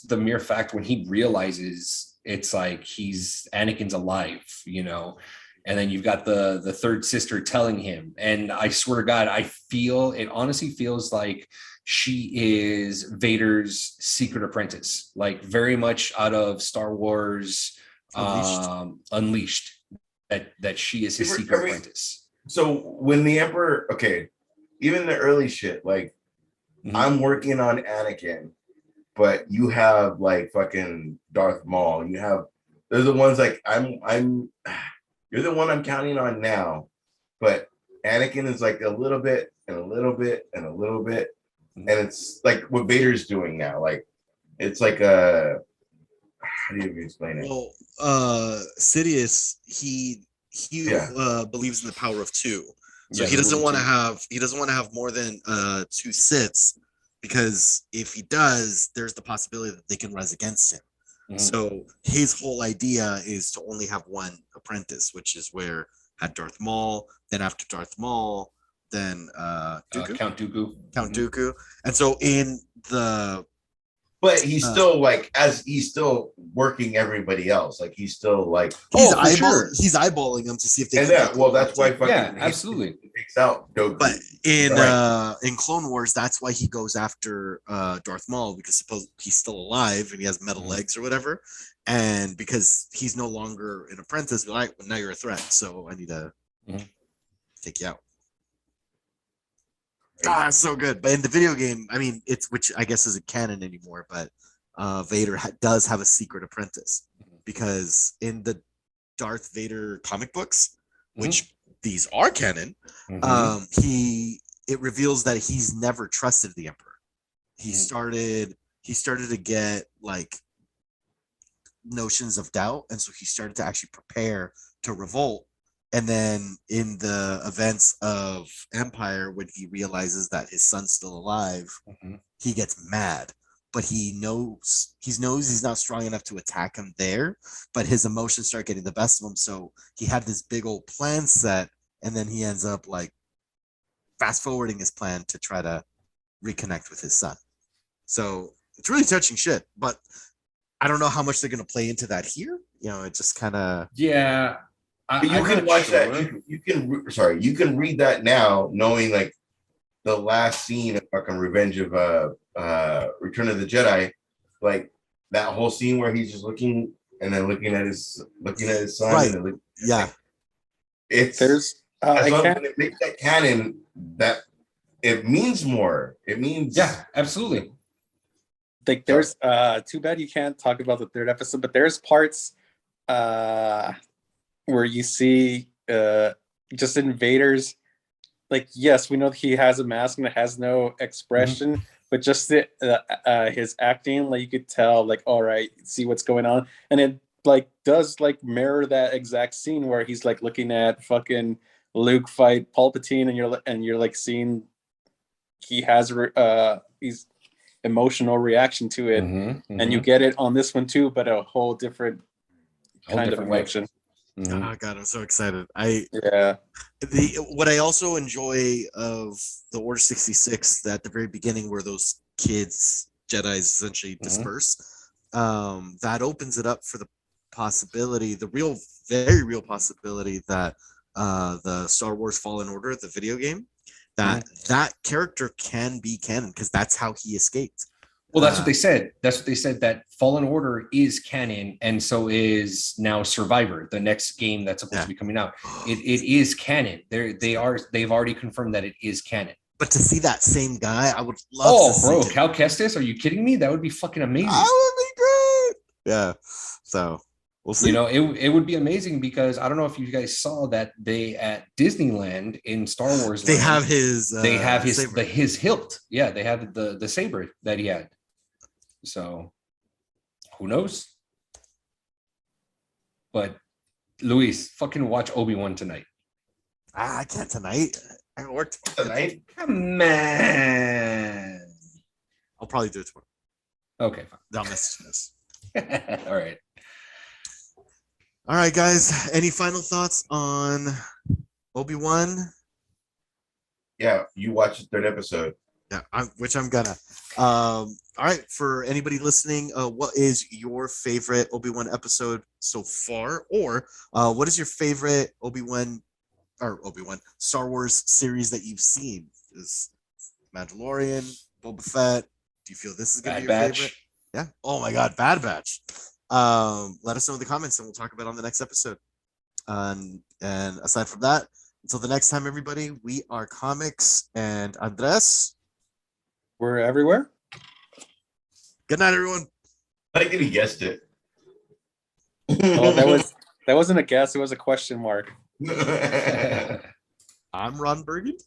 the mere fact when he realizes it's like Anakin's alive, and then you've got the third sister telling him, and I swear to God, it honestly feels like she is Vader's secret apprentice, like very much out of Star Wars Unleashed, that she is his secret apprentice. So when the Emperor, okay, even the early shit, like I'm working on Anakin, but you have like fucking Darth Maul. They're the ones like you're the one I'm counting on now, but Anakin is like a little bit and a little bit and a little bit, and it's like what Vader's doing now. Like it's like how do you explain it? Well, Sidious, he believes in the power of two, so he doesn't want to have more than 2 Siths, because if he does, there's the possibility that they can rise against him. So his whole idea is to only have one apprentice, which is where had Darth Maul, then after Darth Maul, then Dooku? Count Dooku. And so in the but he's still like, as he's still working everybody else, like he's still like he's eyeballing them to see if they can. Well, that's why fucking absolutely takes out Dooku. But in Clone Wars, that's why he goes after Darth Maul, because suppose he's still alive and he has metal legs or whatever, and because he's no longer an apprentice, be like, well, now you're a threat, so I need to take you out. It's so good. But in the video game, I mean, which I guess isn't canon anymore, but Vader does have a secret apprentice, because in the Darth Vader comic books, which these are canon, it reveals that he's never trusted the Emperor. He started to get like notions of doubt, and so he started to actually prepare to revolt. And then in the events of Empire, when he realizes that his son's still alive, he gets mad. But he knows he's not strong enough to attack him there, but his emotions start getting the best of him. So he had this big old plan set, and then he ends up like fast forwarding his plan to try to reconnect with his son. So it's really touching shit, but I don't know how much they're going to play into that here. It just kind of... Yeah. You can watch that. You can read that now, knowing like the last scene of fucking Revenge of Return of the Jedi, like that whole scene where he's just looking and then looking at his son. Right. And It's as long as it makes that canon, that it means more. It means absolutely. Like there's too bad you can't talk about the third episode, but there's parts where you see just in Vader's, like, yes, we know that he has a mask and it has no expression, but just his acting, like you could tell, like, all right, see what's going on, and it like does like mirror that exact scene where he's like looking at fucking Luke fight Palpatine, and you're like seeing he has he's emotional reaction to it, and you get it on this one too, but a whole different kind of emotion. Oh God, I'm so excited. What I also enjoy of the Order 66, that at the very beginning where those kids, Jedi's essentially disperse, that opens it up for the possibility, the real, very real possibility that the Star Wars Fallen Order, the video game, that character can be canon because that's how he escaped. Well, that's what they said. That's what they said, that Fallen Order is canon, and so is now Survivor, the next game that's supposed to be coming out. It is canon. They've already confirmed that it is canon. But to see that same guy, I would love to see. Oh, bro, Cal Kestis? Are you kidding me? That would be fucking amazing. That would be great. Yeah. So we'll see. You know, it would be amazing because I don't know if you guys saw that they at Disneyland in Star Wars. They Land, have his hilt. Yeah, they have the saber that he had. So who knows? But Luis, fucking watch Obi-Wan tonight. I can't tonight. I haven't worked tonight. Come on. I'll probably do it tomorrow. Okay, fine. I'll message this. All right. All right, guys. Any final thoughts on Obi-Wan? Yeah, you watch the third episode. Yeah, which I'm gonna. All right, for anybody listening, what is your favorite Obi-Wan episode so far, or what is your favorite Obi-Wan Star Wars series that you've seen? Is Mandalorian, Boba Fett? Do you feel this is gonna be your favorite? Yeah. Oh my God, Bad Batch. Let us know in the comments, and we'll talk about it on the next episode. And aside from that, until the next time, everybody, we are Comics and Andres. We're everywhere. Good night, everyone. I think he guessed it. Oh, that wasn't a guess. It was a question mark. I'm Ron Burgundy.